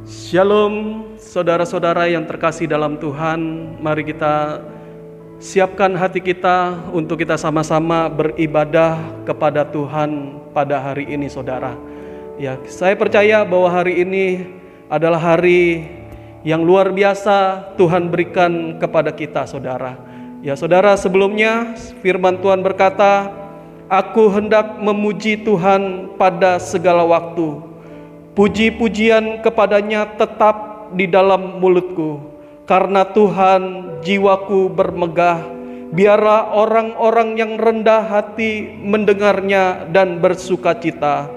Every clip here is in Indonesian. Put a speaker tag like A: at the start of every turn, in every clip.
A: Shalom saudara-saudara yang terkasih dalam Tuhan. Mari kita siapkan hati kita untuk kita sama-sama beribadah kepada Tuhan pada hari ini, saudara. Ya, saya percaya bahwa hari ini adalah hari yang luar biasa Tuhan berikan kepada kita, saudara. Ya, saudara, sebelumnya firman Tuhan berkata, "Aku hendak memuji Tuhan pada segala waktu. Puji-pujian kepadanya tetap di dalam mulutku. Karena Tuhan jiwaku bermegah. Biarlah orang-orang yang rendah hati mendengarnya dan bersukacita.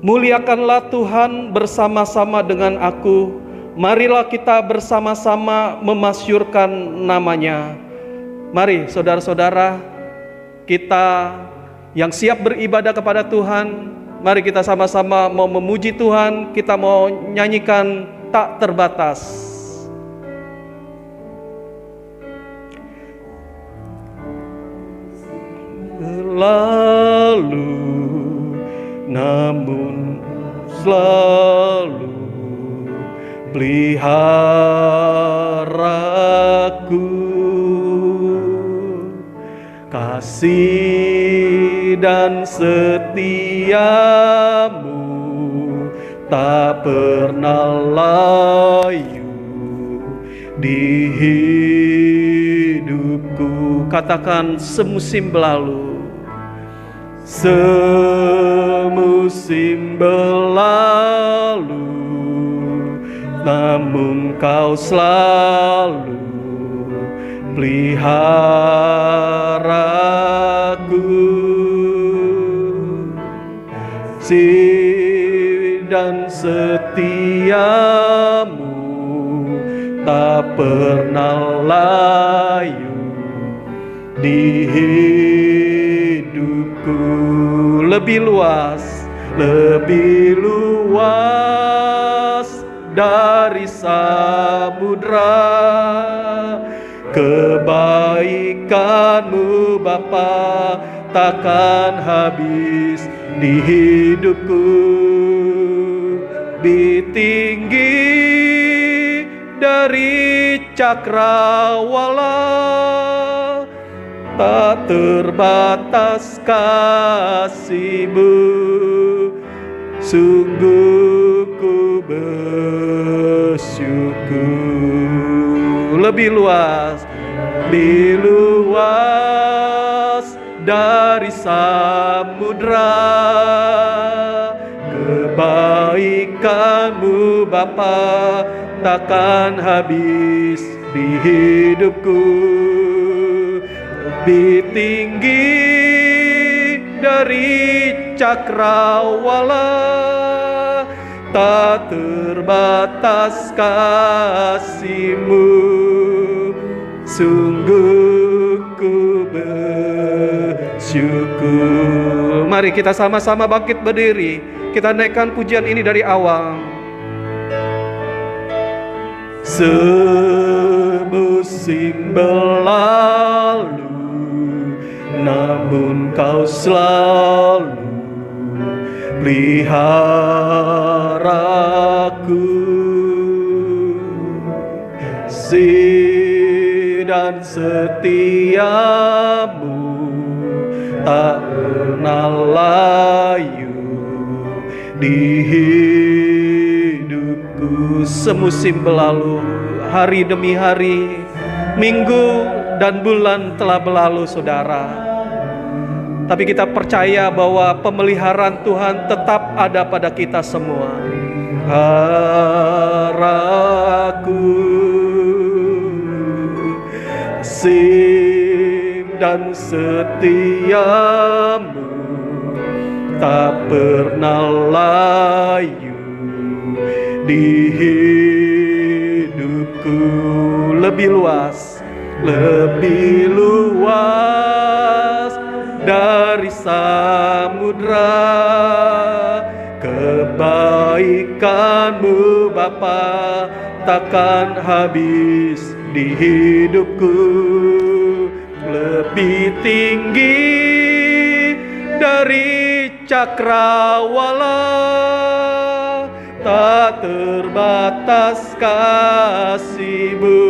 A: Muliakanlah Tuhan bersama-sama dengan aku. Marilah kita bersama-sama memasyurkan namanya." Mari saudara-saudara, kita yang siap beribadah kepada Tuhan, mari kita sama-sama mau memuji Tuhan, kita mau nyanyikan tak terbatas. Lalu, namun selalu peliharaku, kasih dan setiamu tak pernah layu di hidupku. Katakan, semusim berlalu, semusim berlalu, namun kau selalu peliharaku. Kasih dan setiamu tak pernah layu di hidupku. Lebih luas dari samudra kebaikanmu Bapa takkan habis di hidupku. Lebih tinggi dari cakrawala, tak terbatas kasih-Mu. Sungguh ku bersyukur. Lebih luas dari samudra kebaikan-Mu Bapa takkan habis di hidupku. Lebih tinggi dari cakrawala, tak terbatas kasih-Mu. Sungguh ku bersyukur. Mari kita sama-sama bangkit berdiri. Kita naikkan pujian ini dari awal. Semusim berlalu, namun kau selalu peliharaku. Kasih dan setiamu tak pernah layu di hidupku. Semusim berlalu, hari demi hari, minggu dan bulan telah berlalu, saudara. Tapi kita percaya bahwa pemeliharaan Tuhan tetap ada pada kita semua. Haraku, kasih dan setiamu tak pernah layu di hidupku. Lebih luas dari samudra kebaikan-Mu Bapa takkan habis di hidupku. Lebih tinggi dari cakrawala, tak terbatas kasih-Mu.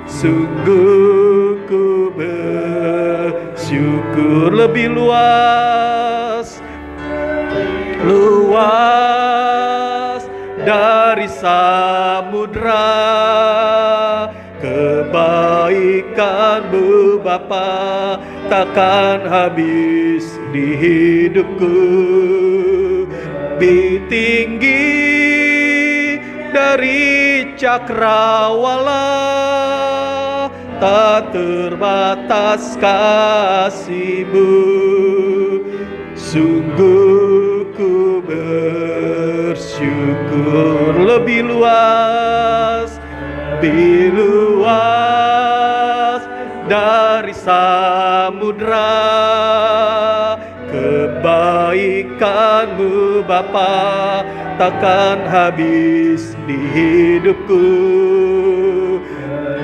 A: Sungguh ku bersyukur, lebih luas dari samudra. Kebaikan-Mu Bapa takkan habis di hidupku. Lebih tinggi dari cakrawala, tak terbatas kasih-Mu. Sungguh ku bersyukur, lebih luas dari samudra. Kebaikan-Mu Bapa takkan habis di hidupku.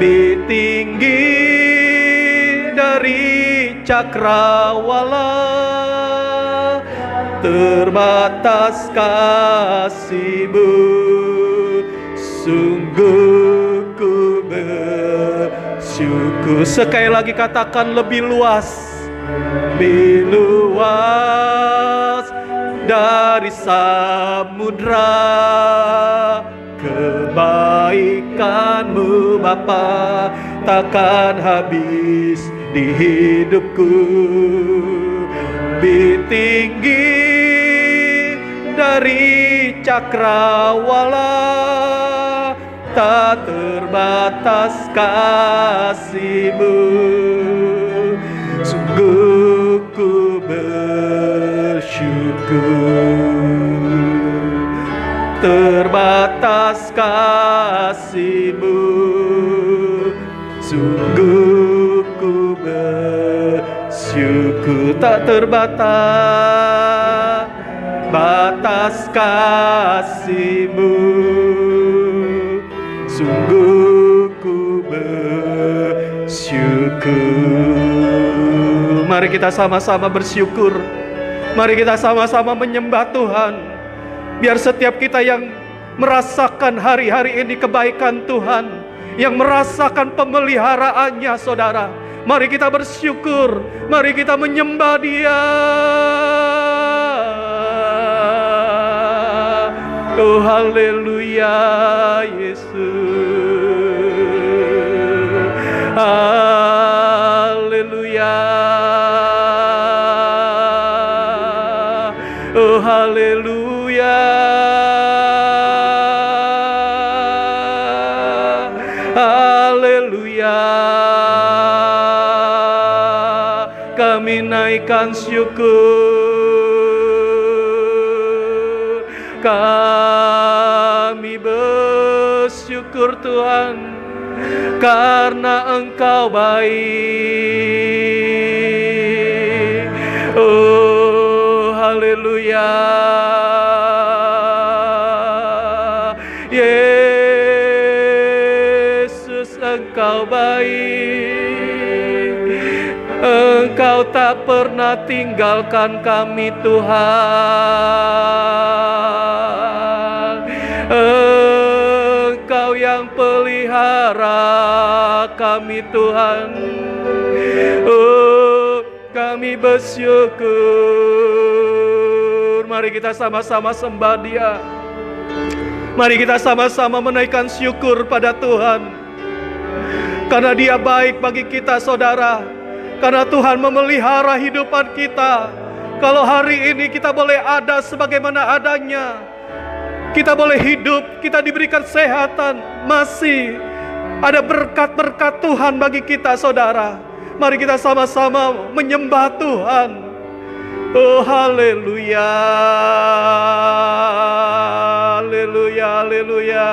A: Lebih tinggi dari cakrawala, terbatas kasih-Mu. Sungguh ku bersyukur. Sekali lagi katakan, lebih luas dari samudra. Kebaikan-Mu Bapa takkan habis di hidupku. Lebih tinggi dari cakrawala, tak terbatas kasih-Mu. Sungguh ku bersyukur, terbatas kasih-Mu. Sungguh ku bersyukur, tak terbatas kasih-Mu. Sungguh ku bersyukur. Mari kita sama-sama bersyukur. Mari kita sama-sama menyembah Tuhan. Biar setiap kita yang merasakan hari-hari ini kebaikan Tuhan, yang merasakan pemeliharaannya, saudara, mari kita bersyukur. Mari kita menyembah Dia. Oh haleluya Yesus, haleluya, oh haleluya, haleluya. Kami naikkan syukur, kami bersyukur Tuhan, karena Engkau baik. Oh haleluya, Yesus Engkau baik. Engkau tak pernah tinggalkan kami Tuhan. Engkau yang pelihara kami Tuhan. Oh, kami bersyukur. Mari kita sama-sama sembah Dia. Mari kita sama-sama menaikkan syukur pada Tuhan, karena Dia baik bagi kita, saudara. Karena Tuhan memelihara hidupan kita. Kalau hari ini kita boleh ada sebagaimana adanya, kita boleh hidup, kita diberikan kesehatan, masih ada berkat-berkat Tuhan bagi kita, saudara. Mari kita sama-sama menyembah Tuhan. Oh haleluya, haleluya, haleluya.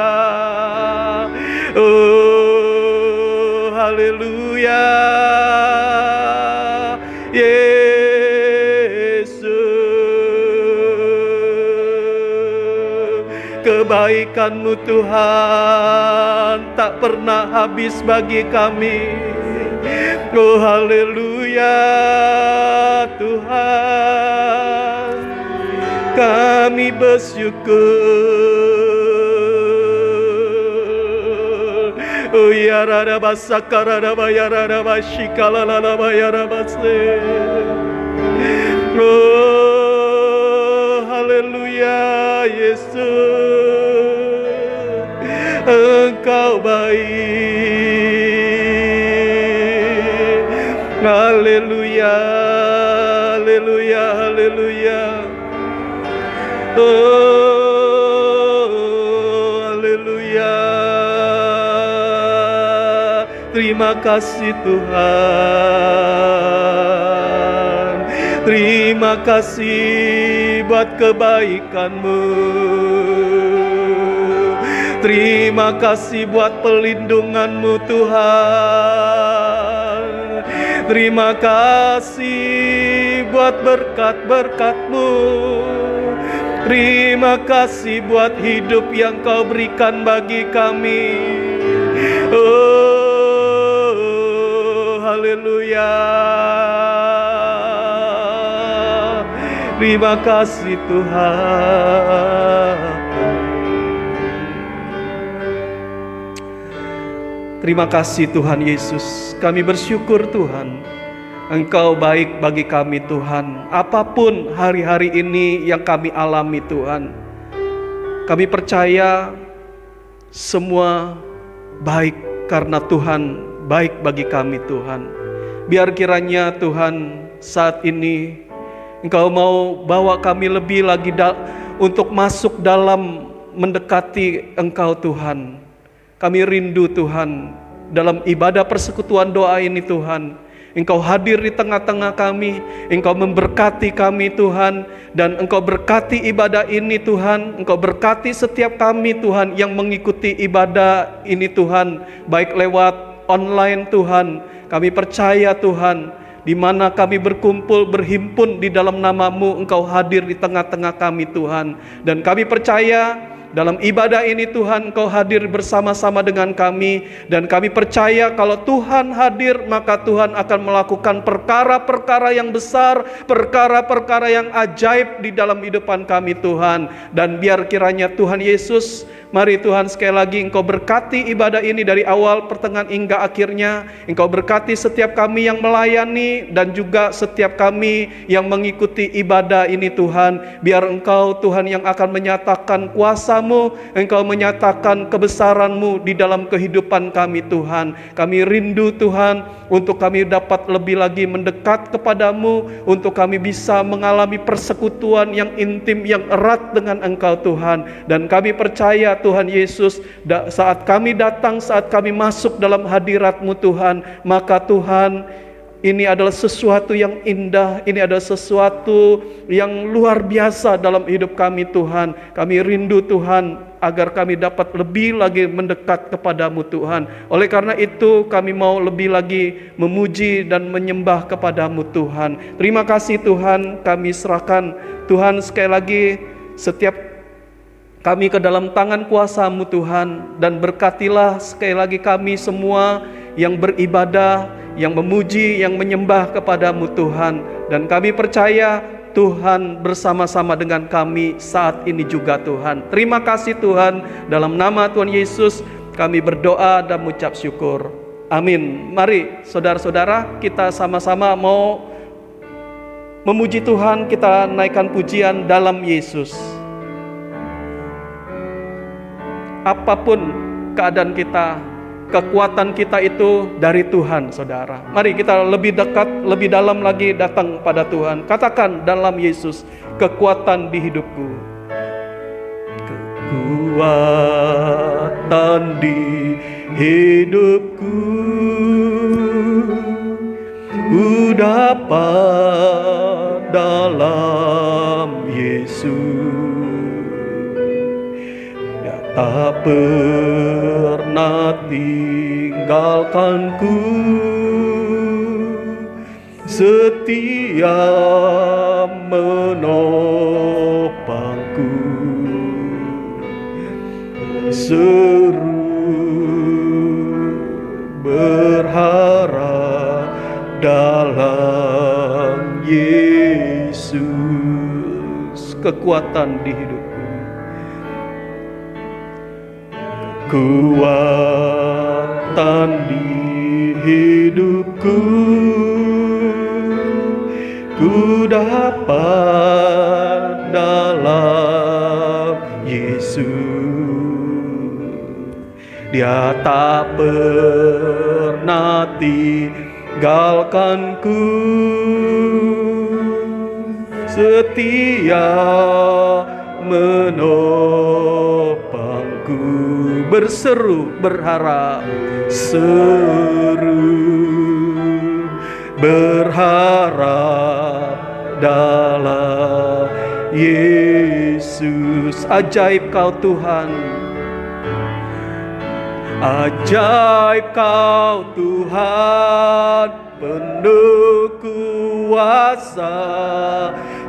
A: Oh haleluya, Yesus. Kebaikan-Mu Tuhan tak pernah habis bagi kami. Oh haleluya Tuhan, Kami bersyukur. Oh ya rada basakara rada ya rada basikala rada ya rada se. Oh haleluya Yesus, Engkau baik. Haleluya, haleluya, haleluya. Oh, haleluya. Terima kasih Tuhan. Terima kasih buat kebaikan-Mu. Terima kasih buat pelindungan-Mu Tuhan. Terima kasih buat berkat-berkat-Mu. Terima kasih buat hidup yang Kau berikan bagi kami. Oh, haleluya. Terima kasih Tuhan. Terima kasih Tuhan Yesus. Kami bersyukur Tuhan, Engkau baik bagi kami Tuhan. Apapun hari-hari ini yang kami alami Tuhan, kami percaya semua baik karena Tuhan baik bagi kami Tuhan. Biar kiranya Tuhan saat ini Engkau mau bawa kami lebih lagi untuk masuk dalam mendekati Engkau Tuhan. Kami rindu Tuhan dalam ibadah persekutuan doa ini Tuhan. Engkau hadir di tengah-tengah kami, Engkau memberkati kami Tuhan, dan Engkau berkati ibadah ini Tuhan. Engkau berkati setiap kami Tuhan yang mengikuti ibadah ini Tuhan, baik lewat online Tuhan. Kami percaya Tuhan, di mana kami berkumpul berhimpun di dalam nama-Mu, Engkau hadir di tengah-tengah kami Tuhan. Dan kami percaya dalam ibadah ini Tuhan, Engkau hadir bersama-sama dengan kami. Dan kami percaya kalau Tuhan hadir, maka Tuhan akan melakukan perkara-perkara yang besar, perkara-perkara yang ajaib di dalam hidupan kami Tuhan. Dan biar kiranya Tuhan Yesus, mari Tuhan sekali lagi Engkau berkati ibadah ini dari awal, pertengahan hingga akhirnya. Engkau berkati setiap kami yang melayani dan juga setiap kami yang mengikuti ibadah ini Tuhan. Biar Engkau Tuhan yang akan menyatakan kuasa-Mu, Engkau menyatakan kebesaran-Mu di dalam kehidupan kami Tuhan. Kami rindu Tuhan untuk kami dapat lebih lagi mendekat kepada-Mu, untuk kami bisa mengalami persekutuan yang intim, yang erat dengan Engkau Tuhan. Dan kami percaya Tuhan Yesus, saat kami datang, saat kami masuk dalam hadirat-Mu Tuhan, maka Tuhan, ini adalah sesuatu yang indah, ini adalah sesuatu yang luar biasa dalam hidup kami Tuhan. Kami rindu Tuhan agar kami dapat lebih lagi mendekat kepada-Mu Tuhan. Oleh karena itu kami mau lebih lagi memuji dan menyembah kepada-Mu Tuhan. Terima kasih Tuhan, kami serahkan Tuhan sekali lagi setiap kami ke dalam tangan kuasa-Mu Tuhan. Dan berkatilah sekali lagi kami semua yang beribadah, yang memuji, yang menyembah kepada-Mu Tuhan. Dan kami percaya Tuhan bersama-sama dengan kami saat ini juga Tuhan. Terima kasih Tuhan, dalam nama Tuhan Yesus kami berdoa dan mengucap syukur. Amin. Mari saudara-saudara, kita sama-sama mau memuji Tuhan, kita naikkan pujian dalam Yesus. Apapun keadaan kita, kekuatan kita itu dari Tuhan, saudara. Mari kita lebih dekat, lebih dalam lagi datang pada Tuhan. Katakan dalam Yesus, kekuatan di hidupku. Kekuatan di hidupku, ku dapat dalam Yesus. Tak pernah tinggalkanku, setia menopangku, seru berharap dalam Yesus. kekuatan di hidupku. Kekuatan di hidupku ku dapat dalam Yesus. Dia tak pernah tinggalkanku, setia menopangku. Berseru berharap, berharap dalam Yesus. Ajaib Kau Tuhan, ajaib Kau Tuhan, penuh kuasa,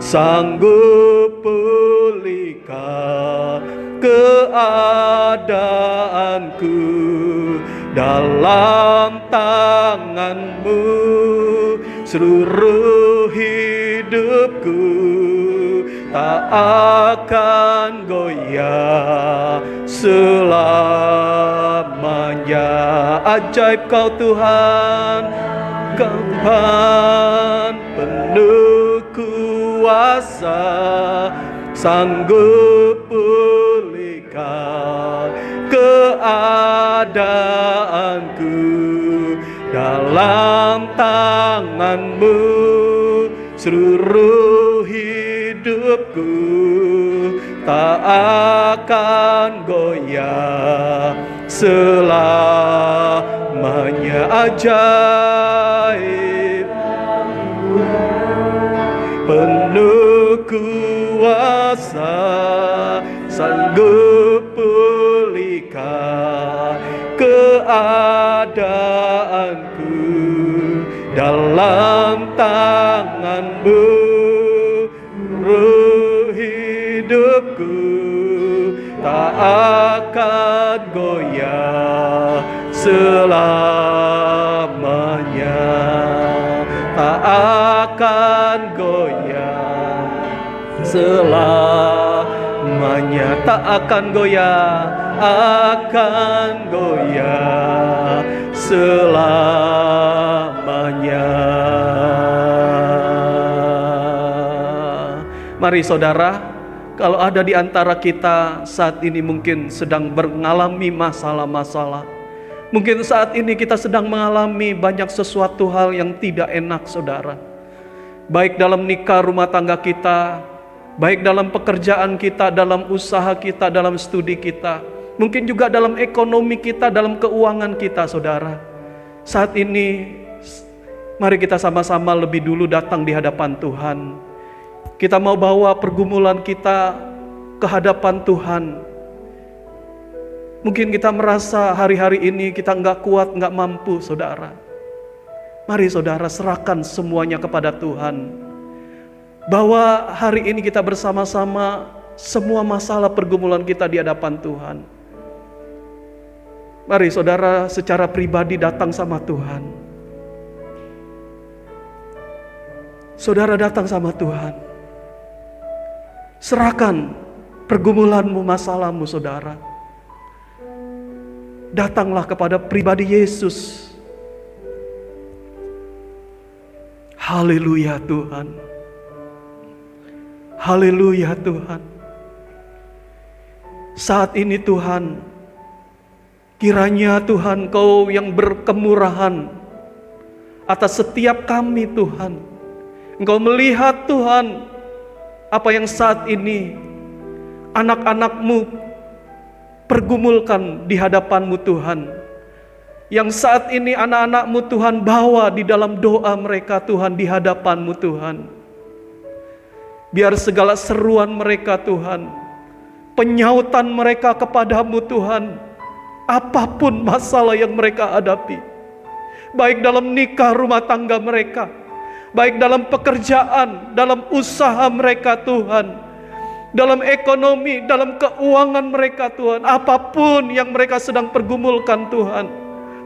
A: sanggup pulihkan keadaanku. Dalam tangan-Mu seluruh hidupku tak akan goyah selamanya. Ajaib Kau Tuhan, Kau Tuhan penuh kuasa, sanggup pulihkan keadaanku. Dalam tangan-Mu seluruh hidupku tak akan goyah selamanya. Ajaib, penuh kuasa, sanggup pulihkan keadaanku. Dalam tangan-Mu ruh hidupku tak akan goyah selamanya, tak akan goyah selamanya, tak akan goyah, akan goyah selamanya. Mari saudara, kalau ada di antara kita saat ini mungkin sedang mengalami masalah-masalah, mungkin saat ini kita sedang mengalami banyak sesuatu hal yang tidak enak saudara, baik dalam nikah rumah tangga kita, baik dalam pekerjaan kita, dalam usaha kita, dalam studi kita, mungkin juga dalam ekonomi kita, dalam keuangan kita saudara. Saat ini mari kita sama-sama lebih dulu datang di hadapan Tuhan. Kita mau bawa pergumulan kita ke hadapan Tuhan. Mungkin kita merasa hari-hari ini kita nggak kuat, nggak mampu saudara. Mari saudara serahkan semuanya kepada Tuhan. Bahwa hari ini kita bersama-sama semua masalah pergumulan kita di hadapan Tuhan. Mari saudara secara pribadi datang sama Tuhan. Saudara datang sama Tuhan. Serahkan pergumulanmu, masalahmu saudara. Datanglah kepada pribadi Yesus. Haleluya Tuhan. Haleluya Tuhan. Saat ini Tuhan, kiranya Tuhan Kau yang berkemurahan atas setiap kami Tuhan. Engkau melihat Tuhan apa yang saat ini anak-anak-Mu pergumulkan di hadapan-Mu Tuhan. Yang saat ini anak-anak-Mu Tuhan bawa di dalam doa mereka Tuhan di hadapan-Mu Tuhan. Biar segala seruan mereka Tuhan, penyautan mereka kepada-Mu Tuhan, apapun masalah yang mereka hadapi, baik dalam nikah rumah tangga mereka, baik dalam pekerjaan, dalam usaha mereka Tuhan, dalam ekonomi, dalam keuangan mereka Tuhan, apapun yang mereka sedang pergumulkan Tuhan,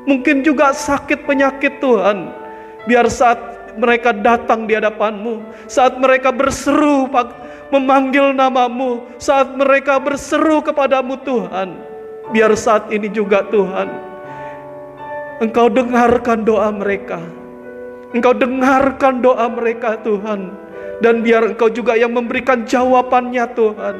A: mungkin juga sakit penyakit Tuhan, biar saat mereka datang di hadapan-Mu, saat mereka berseru memanggil namamu, saat mereka berseru kepadamu Tuhan, biar saat ini juga Tuhan, Engkau dengarkan doa mereka. Engkau dengarkan doa mereka Tuhan. Dan biar Engkau juga yang memberikan jawabannya Tuhan.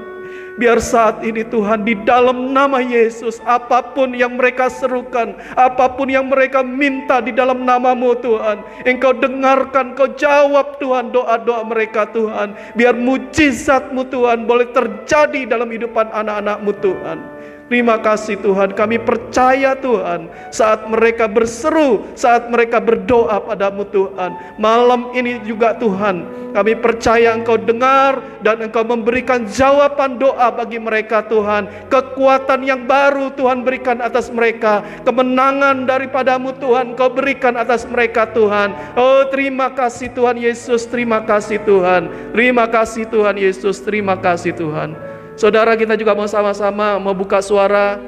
A: Biar saat ini Tuhan, di dalam nama Yesus, apapun yang mereka serukan, apapun yang mereka minta di dalam namamu Tuhan, Engkau dengarkan, Engkau jawab Tuhan doa-doa mereka Tuhan. Biar mujizat-Mu Tuhan boleh terjadi dalam hidupan anak-anak-Mu Tuhan. Terima kasih Tuhan, kami percaya Tuhan, saat mereka berseru, saat mereka berdoa padamu Tuhan, malam ini juga Tuhan, kami percaya Engkau dengar dan Engkau memberikan jawaban doa bagi mereka Tuhan. Kekuatan yang baru Tuhan berikan atas mereka, kemenangan daripadamu Tuhan Engkau berikan atas mereka Tuhan. Oh, terima kasih Tuhan Yesus, terima kasih Tuhan, terima kasih Tuhan Yesus, terima kasih Tuhan. Saudara, kita juga mau sama-sama mau buka suara.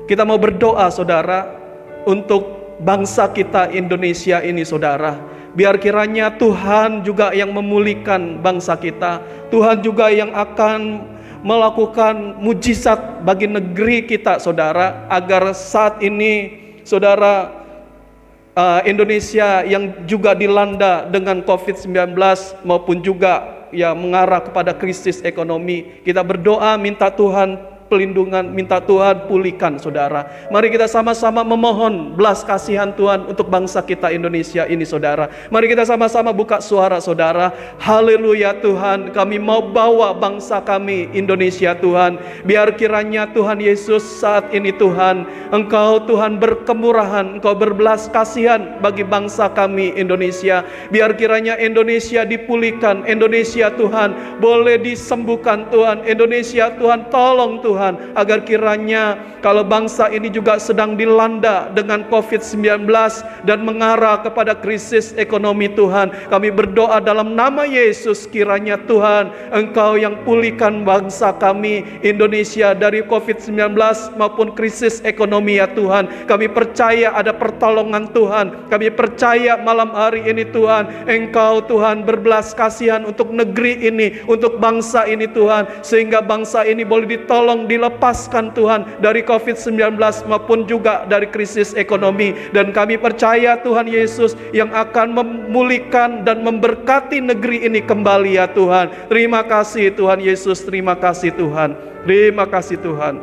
A: Kita mau berdoa saudara, untuk bangsa kita Indonesia ini saudara. Biar kiranya Tuhan juga yang memulihkan bangsa kita. Tuhan juga yang akan melakukan mujizat bagi negeri kita saudara. Agar saat ini saudara, Indonesia yang juga dilanda dengan COVID-19 maupun juga ya mengarah kepada krisis ekonomi, kita berdoa minta Tuhan pelindungan, minta Tuhan pulihkan saudara. Mari kita sama-sama memohon belas kasihan Tuhan untuk bangsa kita Indonesia ini saudara. Mari kita sama-sama buka suara saudara. Haleluya Tuhan, kami mau bawa bangsa kami Indonesia Tuhan. Biar kiranya Tuhan Yesus saat ini Tuhan, Engkau Tuhan berkemurahan, Engkau berbelas kasihan bagi bangsa kami Indonesia. Biar kiranya Indonesia dipulihkan, Indonesia Tuhan boleh disembuhkan Tuhan. Indonesia Tuhan tolong Tuhan, agar kiranya kalau bangsa ini juga sedang dilanda dengan COVID-19 dan mengarah kepada krisis ekonomi Tuhan, kami berdoa dalam nama Yesus, kiranya Tuhan Engkau yang pulihkan bangsa kami Indonesia dari COVID-19 maupun krisis ekonomi ya Tuhan. Kami percaya ada pertolongan Tuhan. Kami percaya malam hari ini Tuhan, Engkau Tuhan berbelas kasihan untuk negeri ini, untuk bangsa ini Tuhan, sehingga bangsa ini boleh ditolong, dilepaskan Tuhan dari COVID-19 maupun juga dari krisis ekonomi. Dan kami percaya Tuhan Yesus yang akan memulihkan dan memberkati negeri ini kembali ya Tuhan. Terima kasih Tuhan Yesus, terima kasih Tuhan, terima kasih Tuhan.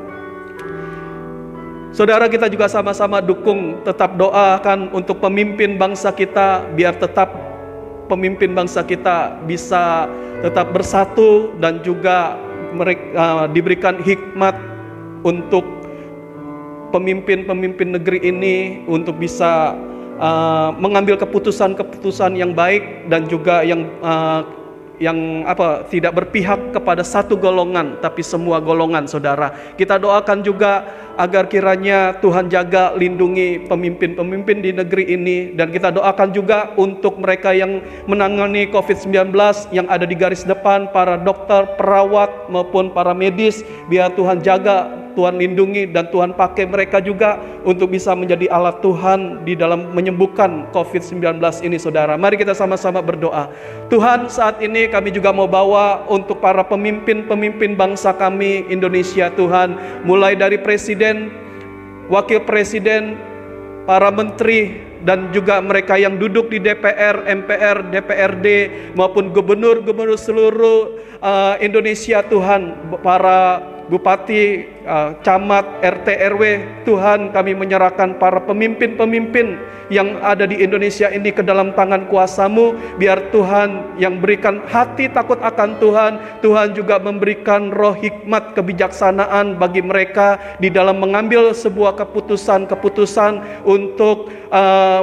A: Saudara, kita juga sama-sama dukung, tetap doakan untuk pemimpin bangsa kita, biar tetap pemimpin bangsa kita bisa tetap bersatu dan juga mereka diberikan hikmat untuk pemimpin-pemimpin negeri ini untuk bisa mengambil keputusan-keputusan yang baik dan juga yang tidak berpihak kepada satu golongan tapi semua golongan saudara. Kita doakan juga agar kiranya Tuhan jaga lindungi pemimpin-pemimpin di negeri ini, dan kita doakan juga untuk mereka yang menangani COVID-19 yang ada di garis depan, para dokter, perawat maupun para medis. Biar Tuhan jaga, Tuhan lindungi, dan Tuhan pakai mereka juga untuk bisa menjadi alat Tuhan di dalam menyembuhkan COVID-19 ini saudara. Mari kita sama-sama berdoa. Tuhan, saat ini kami juga mau bawa untuk para pemimpin-pemimpin bangsa kami Indonesia Tuhan, mulai dari presiden, wakil presiden, para menteri, dan juga mereka yang duduk di DPR, MPR, DPRD maupun gubernur-gubernur seluruh Indonesia Tuhan, para bupati, camat, RT, RW, Tuhan kami menyerahkan para pemimpin-pemimpin yang ada di Indonesia ini ke dalam tangan kuasa-Mu. Biar Tuhan yang berikan hati takut akan Tuhan, Tuhan juga memberikan roh hikmat kebijaksanaan bagi mereka di dalam mengambil sebuah keputusan-keputusan untuk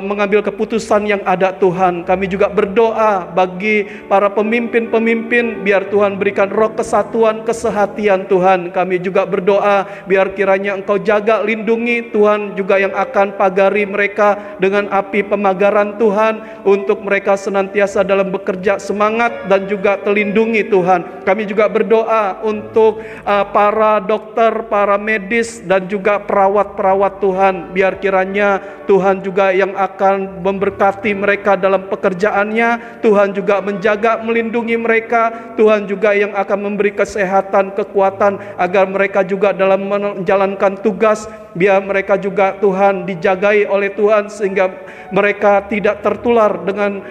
A: mengambil keputusan yang ada Tuhan. Kami juga berdoa bagi para pemimpin-pemimpin, biar Tuhan berikan roh kesatuan, kesehatian Tuhan. Kami juga berdoa berdoa biar kiranya Engkau jaga, lindungi Tuhan, juga yang akan pagari mereka dengan api pemagaran Tuhan, untuk mereka senantiasa dalam bekerja semangat dan juga terlindungi Tuhan. Kami juga berdoa untuk para dokter, para medis dan juga perawat-perawat Tuhan, biar kiranya Tuhan juga yang akan memberkati mereka dalam pekerjaannya. Tuhan juga menjaga, melindungi mereka. Tuhan juga yang akan memberi kesehatan, kekuatan agar mereka juga dalam menjalankan tugas, biar mereka juga Tuhan dijagai oleh Tuhan sehingga mereka tidak tertular dengan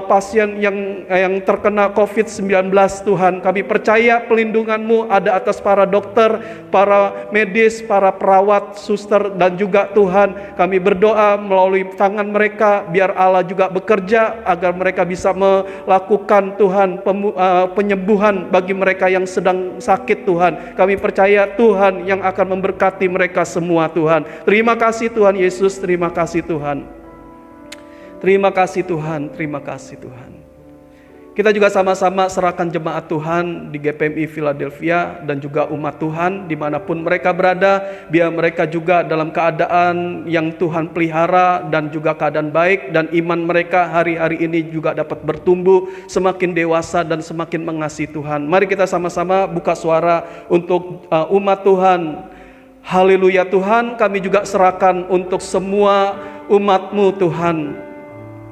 A: pasien yang terkena COVID-19. Tuhan, kami percaya pelindungan-Mu ada atas para dokter, para medis, para perawat, suster, dan juga Tuhan, kami berdoa melalui tangan mereka, biar Allah juga bekerja agar mereka bisa melakukan Tuhan penyembuhan bagi mereka yang sedang sakit. Tuhan, kami percaya Tuhan yang akan memberkati mereka semua. Tuhan, terima kasih Tuhan Yesus, terima kasih Tuhan, terima kasih Tuhan, terima kasih Tuhan. Kita juga sama-sama serahkan jemaat Tuhan di GPMI Philadelphia dan juga umat Tuhan dimanapun mereka berada, biar mereka juga dalam keadaan yang Tuhan pelihara dan juga keadaan baik, dan iman mereka hari-hari ini juga dapat bertumbuh semakin dewasa dan semakin mengasihi Tuhan. Mari kita sama-sama buka suara untuk umat Tuhan. Haleluya Tuhan, kami juga serahkan untuk semua umat-Mu Tuhan.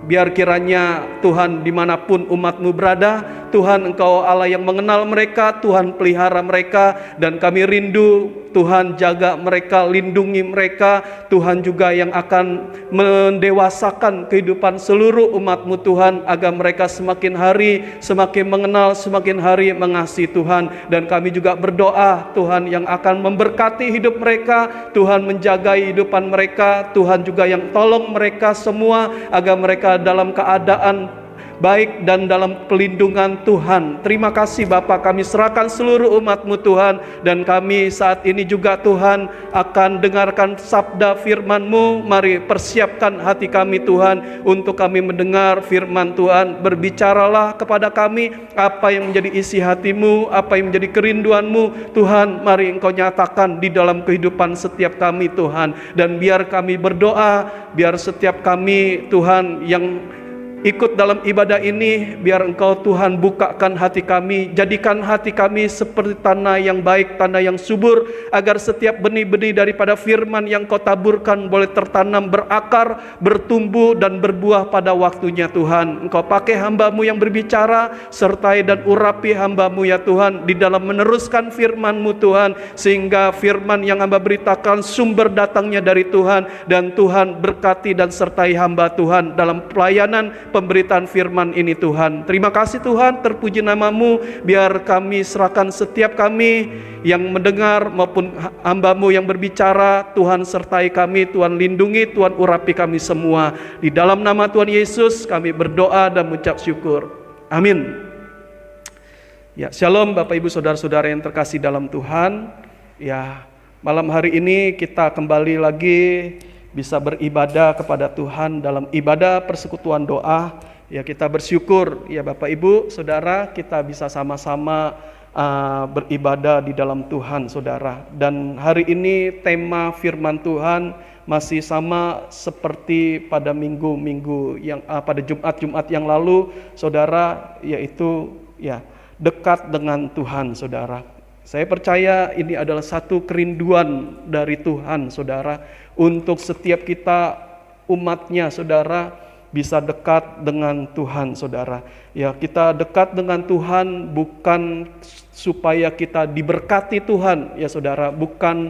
A: Biar kiranya Tuhan dimanapun umat-Mu berada, Tuhan Engkau Allah yang mengenal mereka, Tuhan pelihara mereka, dan kami rindu Tuhan jaga mereka, lindungi mereka. Tuhan juga yang akan mendewasakan kehidupan seluruh umat-Mu Tuhan, agar mereka semakin hari semakin mengenal, semakin hari mengasihi Tuhan. Dan kami juga berdoa Tuhan yang akan memberkati hidup mereka, Tuhan menjaga kehidupan mereka, Tuhan juga yang tolong mereka semua agar mereka dalam keadaan baik dan dalam pelindungan Tuhan. Terima kasih Bapa, kami serahkan seluruh umat-Mu Tuhan, dan kami saat ini juga Tuhan akan dengarkan sabda firman-Mu. Mari persiapkan hati kami Tuhan untuk kami mendengar firman Tuhan. Berbicaralah kepada kami apa yang menjadi isi hati-Mu, apa yang menjadi kerinduan-Mu Tuhan. Mari Engkau nyatakan di dalam kehidupan setiap kami Tuhan, dan biar kami berdoa, biar setiap kami Tuhan yang ikut dalam ibadah ini, biar Engkau Tuhan bukakan hati kami, jadikan hati kami seperti tanah yang baik, tanah yang subur, agar setiap benih-benih daripada firman yang Kau taburkan boleh tertanam, berakar, bertumbuh dan berbuah pada waktunya Tuhan. Engkau pakai hamba-Mu yang berbicara, sertai dan urapi hamba-Mu ya Tuhan di dalam meneruskan firman-Mu Tuhan, sehingga firman yang hamba beritakan sumber datangnya dari Tuhan, dan Tuhan berkati dan sertai hamba Tuhan dalam pelayanan pemberitaan firman ini Tuhan. Terima kasih Tuhan, terpuji nama-Mu. Biar kami serahkan setiap kami yang mendengar maupun hamba-Mu yang berbicara, Tuhan sertai kami, Tuhan lindungi, Tuhan urapi kami semua. Di dalam nama Tuhan Yesus kami berdoa dan mengucap syukur. Amin. Ya, shalom Bapak Ibu Saudara-saudara yang terkasih dalam Tuhan. Ya, malam hari ini kita kembali lagi bisa beribadah kepada Tuhan dalam ibadah persekutuan doa. Ya, kita bersyukur ya Bapak Ibu Saudara, kita bisa sama-sama beribadah di dalam Tuhan Saudara. Dan hari ini tema firman Tuhan masih sama seperti pada minggu-minggu yang pada Jumat-Jumat yang lalu Saudara, yaitu ya dekat dengan Tuhan Saudara. Saya percaya ini adalah satu kerinduan dari Tuhan Saudara, untuk setiap kita umatnya Saudara bisa dekat dengan Tuhan Saudara. Ya, kita dekat dengan Tuhan bukan supaya kita diberkati Tuhan ya Saudara, bukan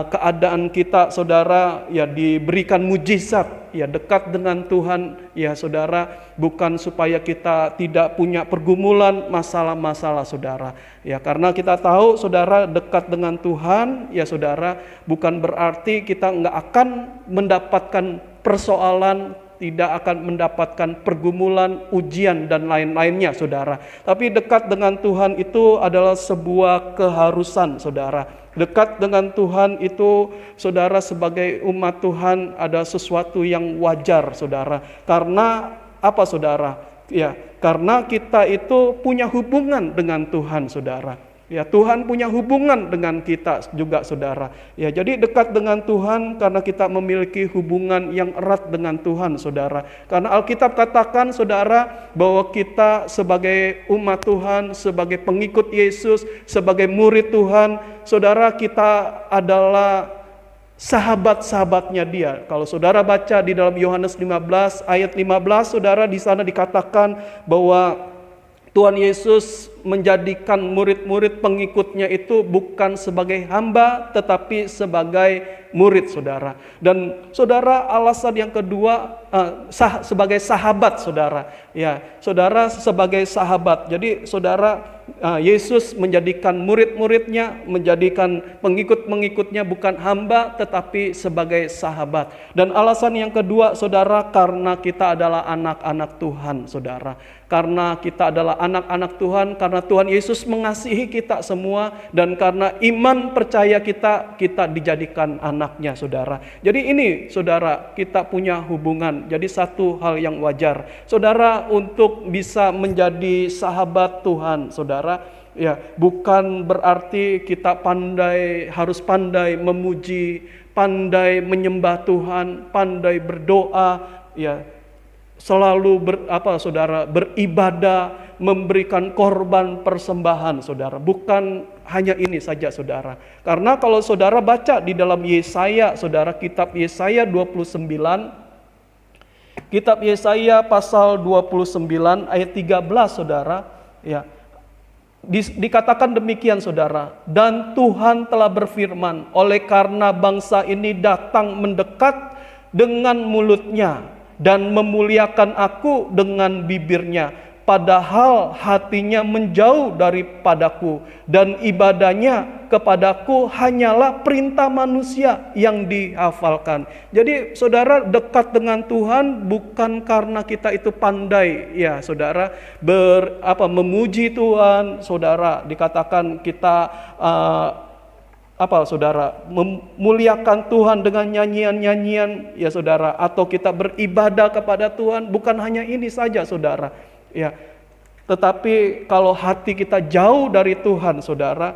A: keadaan kita Saudara ya diberikan mujizat. Ya, dekat dengan Tuhan ya Saudara bukan supaya kita tidak punya pergumulan, masalah-masalah Saudara. Ya, karena kita tahu Saudara dekat dengan Tuhan ya Saudara bukan berarti kita nggak akan mendapatkan persoalan, tidak akan mendapatkan pergumulan, ujian dan lain-lainnya Saudara. Tapi dekat dengan Tuhan itu adalah sebuah keharusan Saudara. Dekat dengan Tuhan itu Saudara sebagai umat Tuhan ada sesuatu yang wajar Saudara. Karena apa Saudara? Ya, karena kita itu punya hubungan dengan Tuhan Saudara. Ya, Tuhan punya hubungan dengan kita juga, saudara. Ya, jadi dekat dengan Tuhan karena kita memiliki hubungan yang erat dengan Tuhan, saudara. Karena Alkitab katakan, saudara, bahwa kita sebagai umat Tuhan, sebagai pengikut Yesus, sebagai murid Tuhan, saudara, kita adalah sahabat-sahabatnya Dia. Kalau saudara baca di dalam Yohanes 15 ayat 15, saudara, di sana dikatakan bahwa Tuhan Yesus menjadikan murid-murid pengikutnya itu bukan sebagai hamba tetapi sebagai murid, saudara. Dan saudara, alasan yang kedua sebagai sahabat, saudara. Ya, saudara sebagai sahabat. Jadi saudara, Yesus menjadikan murid-muridnya, menjadikan pengikut-pengikutnya bukan hamba tetapi sebagai sahabat. Dan alasan yang kedua, saudara, karena kita adalah anak-anak Tuhan, saudara. Karena kita adalah anak-anak Tuhan, karena Tuhan Yesus mengasihi kita semua, dan karena iman percaya kita dijadikan anaknya, saudara. Jadi ini, saudara, kita punya hubungan. Jadi satu hal yang wajar, saudara, untuk bisa menjadi sahabat Tuhan, saudara. Ya, bukan berarti kita harus pandai memuji, pandai menyembah Tuhan, pandai berdoa, ya, selalu saudara, beribadah, memberikan korban persembahan, saudara. Bukan hanya ini saja, saudara. Karena kalau saudara baca di dalam Yesaya, saudara, kitab Yesaya 29, kitab Yesaya pasal 29 ayat 13, saudara, ya, dikatakan demikian, saudara. Dan Tuhan telah berfirman, oleh karena bangsa ini datang mendekat dengan mulutnya dan memuliakan aku dengan bibirnya, padahal hatinya menjauh daripadaku, dan ibadahnya kepadaku hanyalah perintah manusia yang dihafalkan. Jadi saudara, dekat dengan Tuhan bukan karena kita itu pandai, ya saudara, memuji Tuhan, saudara. Dikatakan kita saudara, memuliakan Tuhan dengan nyanyian-nyanyian, ya saudara, atau kita beribadah kepada Tuhan. Bukan hanya ini saja, saudara, ya. Tetapi kalau hati kita jauh dari Tuhan, saudara,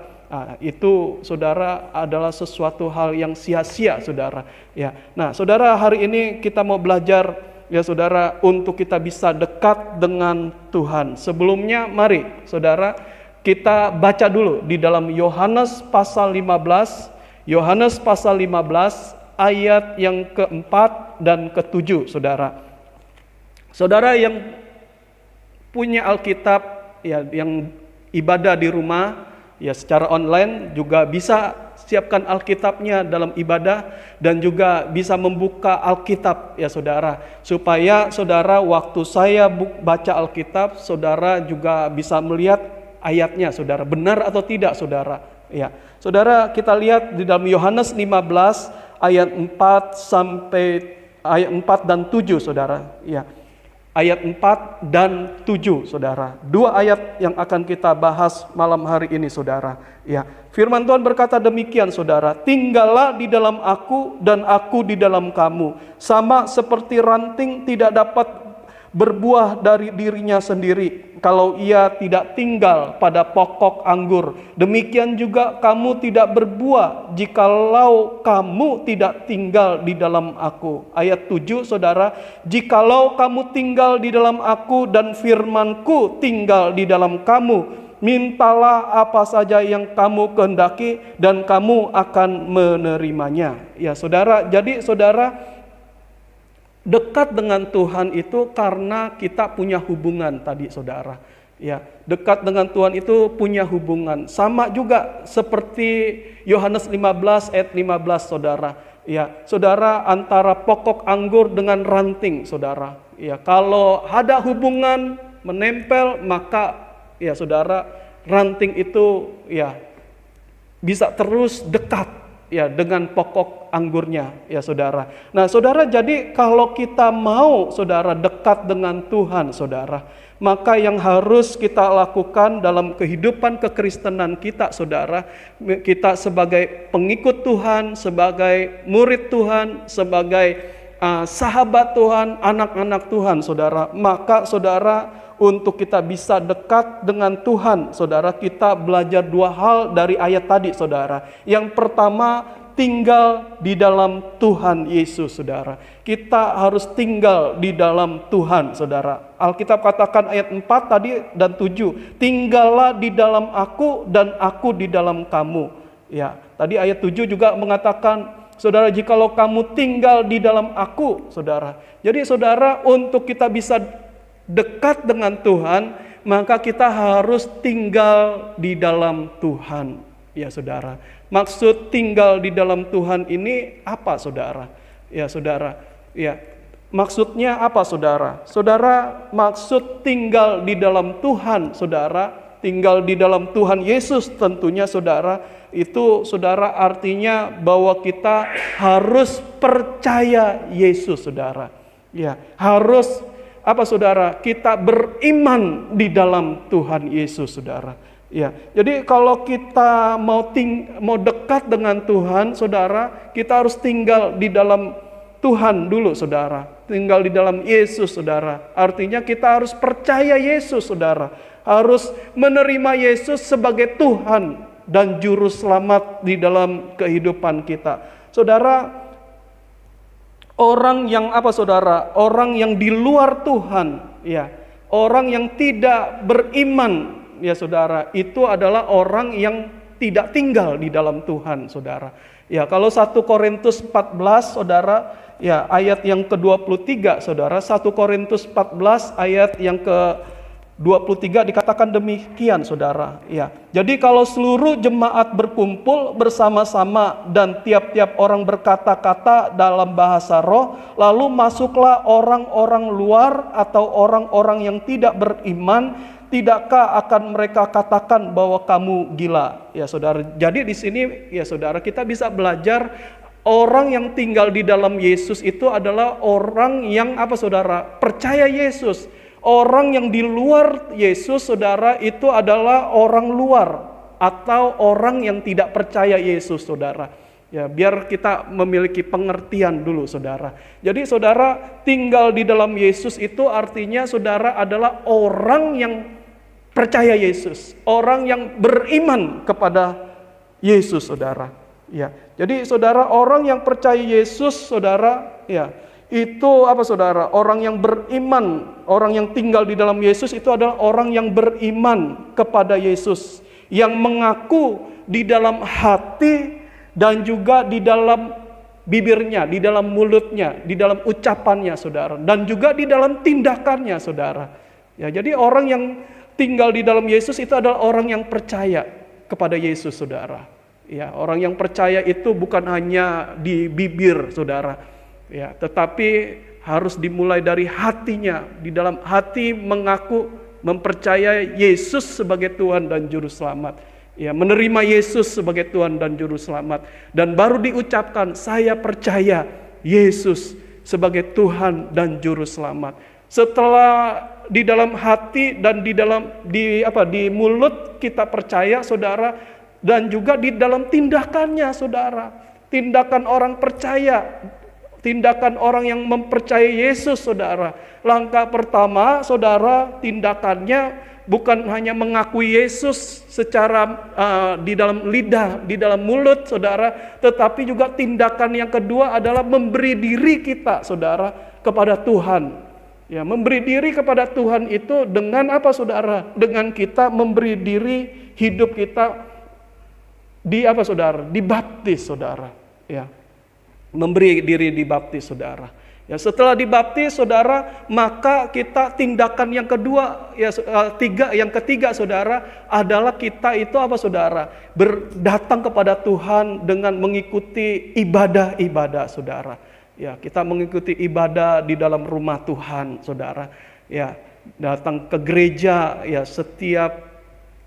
A: itu, saudara, adalah sesuatu hal yang sia-sia, saudara, ya. Nah, saudara, hari ini kita mau belajar, ya saudara, untuk kita bisa dekat dengan Tuhan. Sebelumnya, mari saudara, kita baca dulu di dalam Yohanes pasal 15, Yohanes pasal 15 ayat yang keempat dan ketujuh, saudara. Saudara yang punya Alkitab, ya, yang ibadah di rumah, ya, secara online juga bisa siapkan Alkitabnya dalam ibadah, dan juga bisa membuka Alkitab, ya saudara, supaya saudara, waktu saya baca Alkitab, saudara juga bisa melihat ayatnya, saudara, benar atau tidak, saudara. Ya, saudara, kita lihat di dalam Yohanes 15 ayat 4 sampai ayat 4 dan 7, saudara. Ya, ayat 4 dan 7, saudara. Dua ayat yang akan kita bahas malam hari ini, saudara. Ya, firman Tuhan berkata demikian, saudara. Tinggallah di dalam aku dan aku di dalam kamu. Sama seperti ranting tidak dapat berbuah dari dirinya sendiri kalau ia tidak tinggal pada pokok anggur, demikian juga kamu tidak berbuah jikalau kamu tidak tinggal di dalam aku. Ayat 7, saudara, jikalau kamu tinggal di dalam aku dan firmanku tinggal di dalam kamu, mintalah apa saja yang kamu kehendaki dan kamu akan menerimanya. Ya saudara, jadi saudara, dekat dengan Tuhan itu karena kita punya hubungan tadi, saudara. Ya, dekat dengan Tuhan itu punya hubungan. Sama juga seperti Yohanes 15 ayat 15, saudara. Ya, saudara, antara pokok anggur dengan ranting, saudara. Ya, kalau ada hubungan menempel, maka ya saudara, ranting itu ya bisa terus dekat, ya, dengan pokok anggurnya, ya saudara. Nah saudara, jadi kalau kita mau, saudara, dekat dengan Tuhan, saudara, maka yang harus kita lakukan dalam kehidupan kekristenan kita, saudara, kita sebagai pengikut Tuhan, sebagai murid Tuhan, sebagai sahabat Tuhan, anak-anak Tuhan, saudara, maka saudara, untuk kita bisa dekat dengan Tuhan, saudara, kita belajar dua hal dari ayat tadi, saudara. Yang pertama, tinggal di dalam Tuhan Yesus, saudara. Kita harus tinggal di dalam Tuhan, saudara. Alkitab katakan ayat 4 tadi dan 7, tinggallah di dalam aku dan aku di dalam kamu. Ya, tadi ayat 7 juga mengatakan, saudara, jikalau kamu tinggal di dalam aku, saudara. Jadi saudara, untuk kita bisa dekat dengan Tuhan, maka kita harus tinggal di dalam Tuhan. Ya saudara, maksud tinggal di dalam Tuhan ini apa, saudara? Ya saudara, ya maksudnya apa, saudara? Saudara, maksud tinggal di dalam Tuhan, saudara, tinggal di dalam Tuhan Yesus tentunya, saudara, itu saudara artinya bahwa kita harus percaya Yesus, saudara. Ya, harus apa, saudara? Kita beriman di dalam Tuhan Yesus, saudara. Ya, jadi kalau kita mau dekat dengan Tuhan, saudara, kita harus tinggal di dalam Tuhan dulu, saudara. Tinggal di dalam Yesus, saudara. Artinya kita harus percaya Yesus, saudara. Harus menerima Yesus sebagai Tuhan dan juru selamat di dalam kehidupan kita. Saudara, orang yang apa, saudara? Orang yang di luar Tuhan, ya. Orang yang tidak beriman, ya saudara, itu adalah orang yang tidak tinggal di dalam Tuhan, saudara. Ya, kalau 1 Korintus 14, saudara, ya ayat yang ke-23, saudara. 1 Korintus 14 ayat yang ke-23 dikatakan demikian, saudara. Ya, jadi kalau seluruh jemaat berkumpul bersama-sama dan tiap-tiap orang berkata-kata dalam bahasa roh, lalu masuklah orang-orang luar atau orang-orang yang tidak beriman, tidakkah akan mereka katakan bahwa kamu gila? Ya saudara, jadi di sini ya saudara, kita bisa belajar orang yang tinggal di dalam Yesus itu adalah orang yang apa, saudara? Percaya Yesus. Orang yang di luar Yesus, saudara, itu adalah orang luar atau orang yang tidak percaya Yesus, saudara. Ya, biar kita memiliki pengertian dulu, saudara. Jadi saudara, tinggal di dalam Yesus itu artinya saudara adalah orang yang percaya Yesus, orang yang beriman kepada Yesus, saudara. Ya, jadi saudara, orang yang percaya Yesus, saudara, ya, itu apa, saudara? Orang yang beriman, orang yang tinggal di dalam Yesus itu adalah orang yang beriman kepada Yesus, yang mengaku di dalam hati dan juga di dalam bibirnya, di dalam mulutnya, di dalam ucapannya, saudara, dan juga di dalam tindakannya, saudara. Ya, jadi orang yang tinggal di dalam Yesus itu adalah orang yang percaya kepada Yesus, saudara. Ya, orang yang percaya itu bukan hanya di bibir, saudara. Ya, tetapi harus dimulai dari hatinya. Di dalam hati mengaku mempercayai Yesus sebagai Tuhan dan Juru Selamat. Ya, menerima Yesus sebagai Tuhan dan Juru Selamat. Dan baru diucapkan, saya percaya Yesus sebagai Tuhan dan Juru Selamat. Setelah di dalam hati dan di mulut kita percaya, saudara, dan juga di dalam tindakannya, saudara. Tindakan orang percaya, tindakan orang yang mempercayai Yesus, saudara. Langkah pertama, saudara, tindakannya bukan hanya mengakui Yesus secara di dalam lidah, di dalam mulut, saudara, tetapi juga tindakan yang kedua adalah memberi diri kita, saudara, kepada Tuhan. Ya, memberi diri kepada Tuhan itu dengan apa, saudara? Dengan kita memberi diri, hidup kita saudara? Dibaptis, saudara. Ya. Memberi diri dibaptis, saudara. Ya, setelah dibaptis, saudara, maka kita tindakan yang kedua, yang ketiga, saudara, adalah kita itu apa, saudara? Berdatang kepada Tuhan dengan mengikuti ibadah-ibadah, saudara. Ya, kita mengikuti ibadah di dalam rumah Tuhan, saudara. Ya, datang ke gereja ya setiap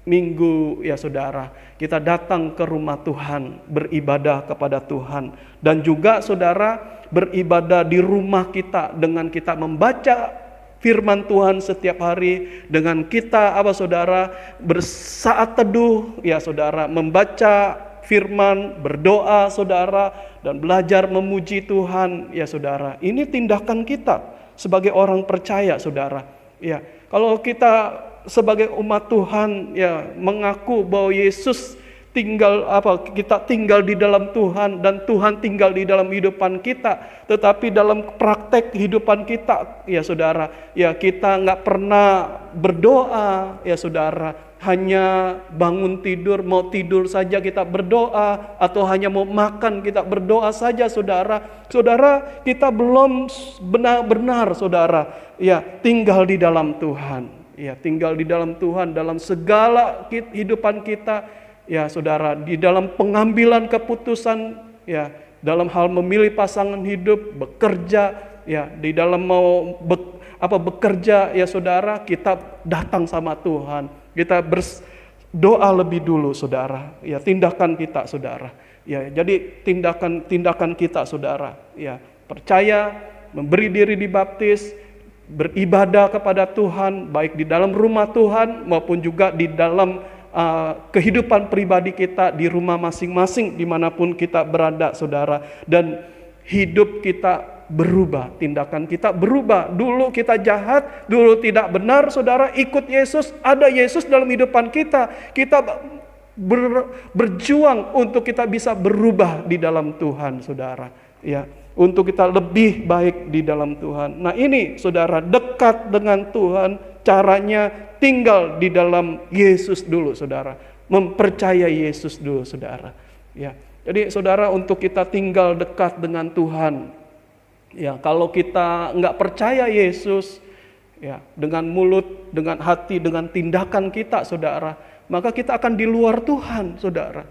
A: minggu, ya saudara. Kita datang ke rumah Tuhan, beribadah kepada Tuhan. Dan juga saudara, beribadah di rumah kita dengan kita membaca firman Tuhan setiap hari, dengan kita apa, saudara, bersaat teduh, ya saudara, membaca firman, berdoa, saudara, dan belajar memuji Tuhan, ya saudara. Ini tindakan kita sebagai orang percaya, saudara. Ya, Kalau kita sebagai umat Tuhan ya mengaku bahwa Yesus kita tinggal di dalam Tuhan dan Tuhan tinggal di dalam kehidupan kita, tetapi dalam praktek kehidupan kita ya saudara, ya kita nggak pernah berdoa ya saudara, hanya bangun tidur, mau tidur saja kita berdoa, atau hanya mau makan kita berdoa saja saudara. Saudara, kita belum benar-benar saudara ya tinggal di dalam Tuhan, ya tinggal di dalam Tuhan dalam segala kehidupan kita. Ya saudara, di dalam pengambilan keputusan, ya dalam hal memilih pasangan hidup, bekerja, ya di dalam mau bekerja, ya saudara, kita datang sama Tuhan, kita berdoa lebih dulu, saudara. Ya tindakan kita, saudara. Ya jadi tindakan kita, saudara. Ya percaya, memberi diri dibaptis, beribadah kepada Tuhan, baik di dalam rumah Tuhan maupun juga di dalam kehidupan pribadi kita di rumah masing-masing dimanapun kita berada saudara. Dan hidup kita berubah, tindakan kita berubah. Dulu kita jahat, dulu tidak benar saudara, ikut Yesus, ada Yesus dalam kehidupan kita. Kita berjuang untuk kita bisa berubah di dalam Tuhan saudara, ya, untuk kita lebih baik di dalam Tuhan. Nah ini saudara, dekat dengan Tuhan caranya tinggal di dalam Yesus dulu saudara, mempercayai Yesus dulu saudara, ya. Jadi saudara, untuk kita tinggal dekat dengan Tuhan, ya kalau kita nggak percaya Yesus, ya dengan mulut, dengan hati, dengan tindakan kita saudara, maka kita akan di luar Tuhan saudara,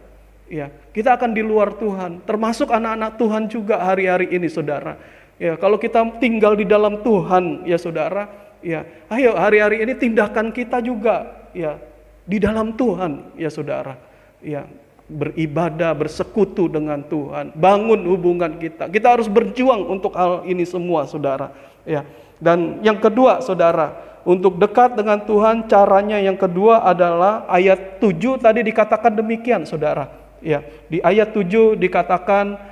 A: ya kita akan di luar Tuhan, termasuk anak-anak Tuhan juga hari-hari ini saudara. Ya kalau kita tinggal di dalam Tuhan ya saudara, ya ayo hari-hari ini tindakan kita juga ya di dalam Tuhan ya saudara, ya beribadah, bersekutu dengan Tuhan, bangun hubungan kita. Kita harus berjuang untuk hal ini semua saudara, ya. Dan yang kedua saudara, untuk dekat dengan Tuhan caranya yang kedua adalah ayat 7 tadi dikatakan demikian saudara, ya. Di ayat 7 dikatakan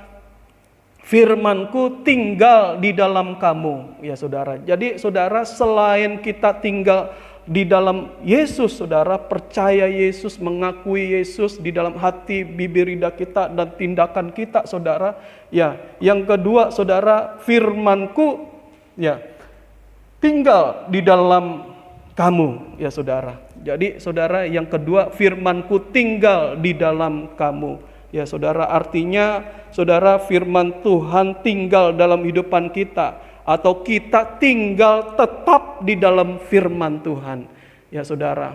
A: firman-Ku tinggal di dalam kamu ya saudara. Jadi saudara, selain kita tinggal di dalam Yesus saudara, percaya Yesus, mengakui Yesus di dalam hati, bibir, lidah kita dan tindakan kita saudara, ya yang kedua saudara, firman-Ku ya tinggal di dalam kamu ya saudara. Jadi saudara, yang kedua, firman-Ku tinggal di dalam kamu ya saudara. Artinya saudara, firman Tuhan tinggal dalam kehidupan kita, atau kita tinggal tetap di dalam firman Tuhan ya saudara.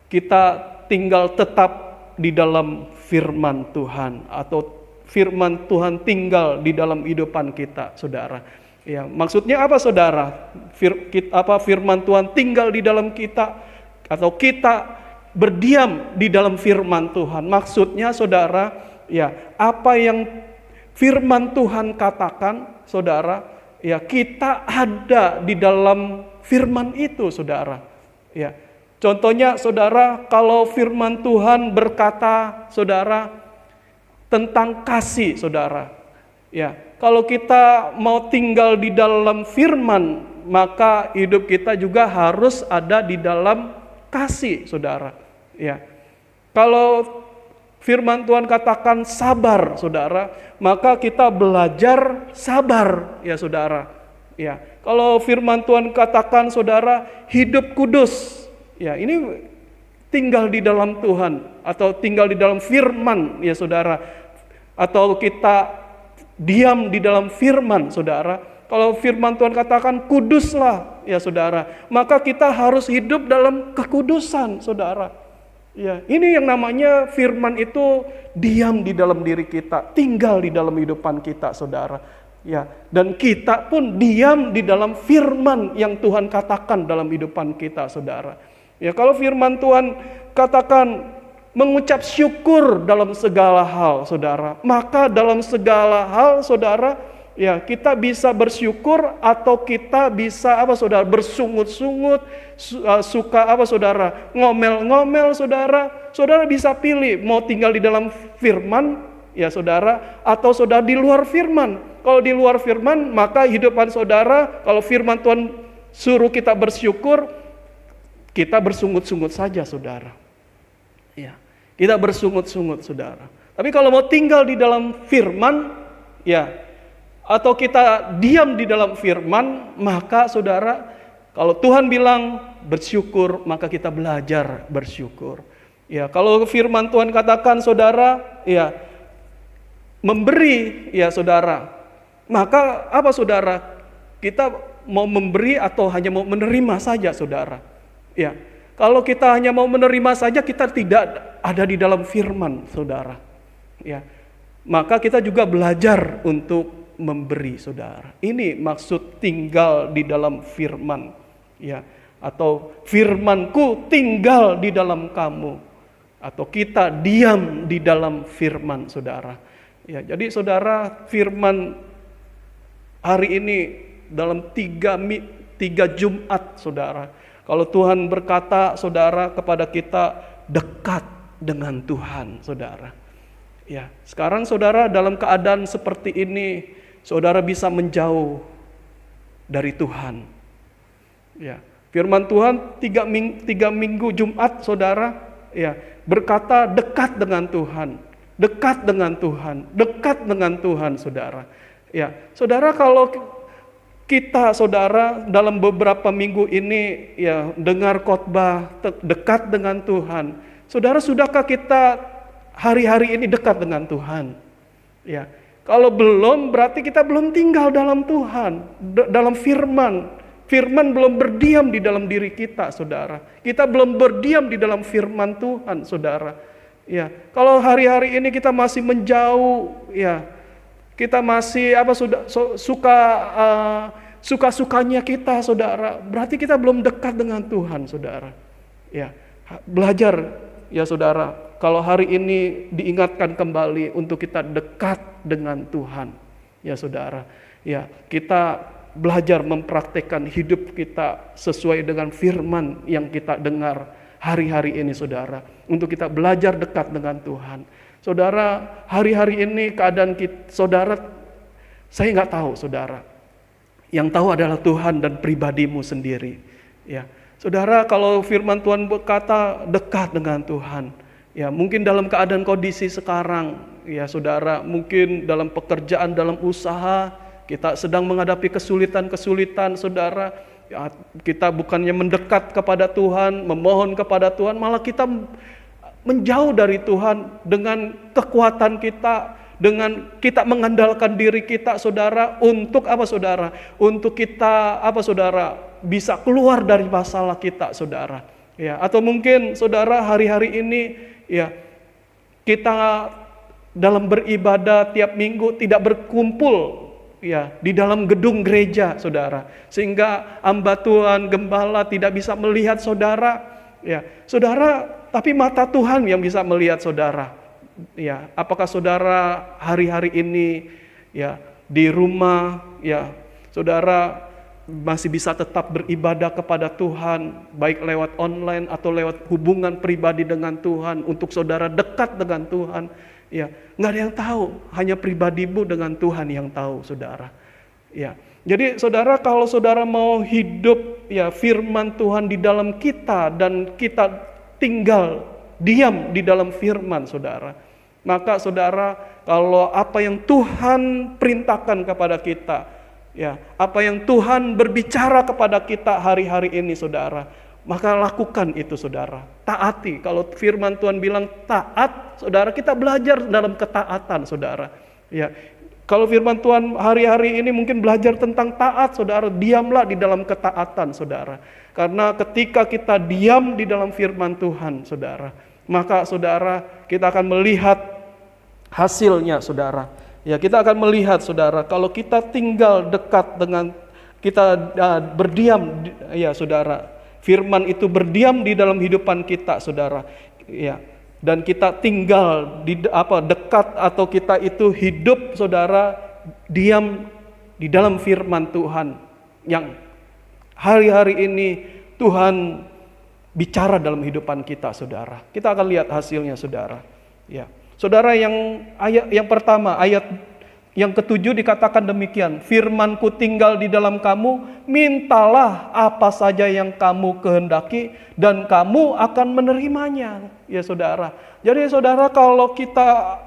A: Kita tinggal tetap di dalam firman Tuhan, atau firman Tuhan tinggal di dalam kehidupan kita saudara. Ya, maksudnya apa saudara? Firman Tuhan tinggal di dalam kita, atau kita berdiam di dalam firman Tuhan. Maksudnya saudara, ya apa yang firman Tuhan katakan saudara, ya kita ada di dalam firman itu saudara, ya. Contohnya saudara, kalau firman Tuhan berkata saudara tentang kasih saudara, ya kalau kita mau tinggal di dalam firman, maka hidup kita juga harus ada di dalam kasih saudara, ya. Kalau firman Tuhan katakan sabar saudara, maka kita belajar sabar ya saudara, ya. Kalau firman Tuhan katakan saudara hidup kudus, ya ini tinggal di dalam Tuhan, atau tinggal di dalam firman ya saudara, atau kita diam di dalam firman saudara. Kalau firman Tuhan katakan kuduslah ya saudara, maka kita harus hidup dalam kekudusan saudara. Ya, ini yang namanya firman itu diam di dalam diri kita, tinggal di dalam kehidupan kita saudara. Ya, dan kita pun diam di dalam firman yang Tuhan katakan dalam kehidupan kita saudara. Ya, kalau firman Tuhan katakan mengucap syukur dalam segala hal saudara, maka dalam segala hal saudara, ya kita bisa bersyukur, atau kita bisa apa saudara, bersungut-sungut, suka apa saudara, ngomel-ngomel saudara. Saudara bisa pilih mau tinggal di dalam firman ya saudara, atau saudara di luar firman. Kalau di luar firman, maka hidupan saudara, kalau firman Tuhan suruh kita bersyukur, kita bersungut-sungut saja, saudara. Ya, kita bersungut-sungut, saudara. Tapi kalau mau tinggal di dalam firman, ya, atau kita diam di dalam firman, maka saudara, kalau Tuhan bilang bersyukur, maka kita belajar bersyukur. Ya, kalau firman Tuhan katakan, saudara, ya, memberi, ya saudara, maka apa saudara? Kita mau memberi atau hanya mau menerima saja, saudara? Ya, kalau kita hanya mau menerima saja, kita tidak ada di dalam firman, saudara. Ya, maka kita juga belajar untuk memberi, saudara. Ini maksud tinggal di dalam firman, ya, atau firmanku tinggal di dalam kamu, atau kita diam di dalam firman, saudara. Ya, jadi saudara, firman hari ini dalam tiga Jumat, saudara. Kalau Tuhan berkata, saudara, kepada kita dekat dengan Tuhan, saudara. Ya, sekarang saudara dalam keadaan seperti ini, saudara bisa menjauh dari Tuhan. Ya, firman Tuhan tiga minggu Jumat, saudara, ya, berkata dekat dengan Tuhan. Dekat dengan Tuhan, dekat dengan Tuhan, saudara. Ya, saudara, kalau kita, saudara, dalam beberapa minggu ini, ya, dengar khotbah dekat dengan Tuhan, saudara, sudahkah kita hari-hari ini dekat dengan Tuhan? Ya, kalau belum, berarti kita belum tinggal dalam Tuhan, dalam firman. Firman belum berdiam di dalam diri kita, saudara. Kita belum berdiam di dalam firman Tuhan, saudara. Ya, kalau hari-hari ini kita masih menjauh, ya, kita masih suka-sukanya kita, saudara, berarti kita belum dekat dengan Tuhan, saudara. Ya, belajar, ya saudara, kalau hari ini diingatkan kembali untuk kita dekat dengan Tuhan, ya saudara. Ya, kita belajar mempraktekkan hidup kita sesuai dengan firman yang kita dengar hari-hari ini, saudara, untuk kita belajar dekat dengan Tuhan. Saudara, hari-hari ini keadaan kita, saudara, saya nggak tahu, saudara. Yang tahu adalah Tuhan dan pribadimu sendiri. Ya, saudara, kalau firman Tuhan berkata dekat dengan Tuhan, ya, mungkin dalam keadaan kondisi sekarang, ya saudara, mungkin dalam pekerjaan, dalam usaha, kita sedang menghadapi kesulitan-kesulitan, saudara. Ya, kita bukannya mendekat kepada Tuhan, memohon kepada Tuhan, malah kita menjauh dari Tuhan dengan kekuatan kita, dengan kita mengandalkan diri kita, saudara, untuk apa, saudara? Untuk kita apa, saudara? Bisa keluar dari masalah kita, saudara. Ya, atau mungkin saudara hari-hari ini, ya, kita dalam beribadah tiap minggu tidak berkumpul, ya, di dalam gedung gereja, saudara, sehingga hamba Tuhan, gembala tidak bisa melihat saudara, ya, saudara, tapi mata Tuhan yang bisa melihat saudara. Ya, apakah saudara hari-hari ini, ya, di rumah, ya, saudara masih bisa tetap beribadah kepada Tuhan, baik lewat online atau lewat hubungan pribadi dengan Tuhan, untuk saudara dekat dengan Tuhan. Ya, nggak ada yang tahu, hanya pribadimu dengan Tuhan yang tahu, saudara. Ya, jadi saudara, kalau saudara mau hidup, ya, firman Tuhan di dalam kita dan kita tinggal diam di dalam firman, saudara, maka saudara, kalau apa yang Tuhan perintahkan kepada kita, ya, apa yang Tuhan berbicara kepada kita hari-hari ini, saudara, maka lakukan itu, saudara. Taati. Kalau firman Tuhan bilang taat, saudara, kita belajar dalam ketaatan, saudara. Ya, kalau firman Tuhan hari-hari ini mungkin belajar tentang taat, saudara, diamlah di dalam ketaatan, saudara. Karena ketika kita diam di dalam firman Tuhan, saudara, maka saudara, kita akan melihat hasilnya, saudara. Ya, kita akan melihat, saudara, kalau kita tinggal dekat dengan, kita berdiam, ya saudara, firman itu berdiam di dalam hidupan kita, saudara. Ya, dan kita tinggal di dekat, atau kita itu hidup, saudara, diam di dalam firman Tuhan yang hari-hari ini Tuhan bicara dalam hidupan kita, saudara. Kita akan lihat hasilnya, saudara. Ya, saudara, yang ayat yang pertama, ayat Yang ketujuh dikatakan demikian, firman-Ku tinggal di dalam kamu, mintalah apa saja yang kamu kehendaki dan kamu akan menerimanya. Ya saudara. Jadi saudara, kalau kita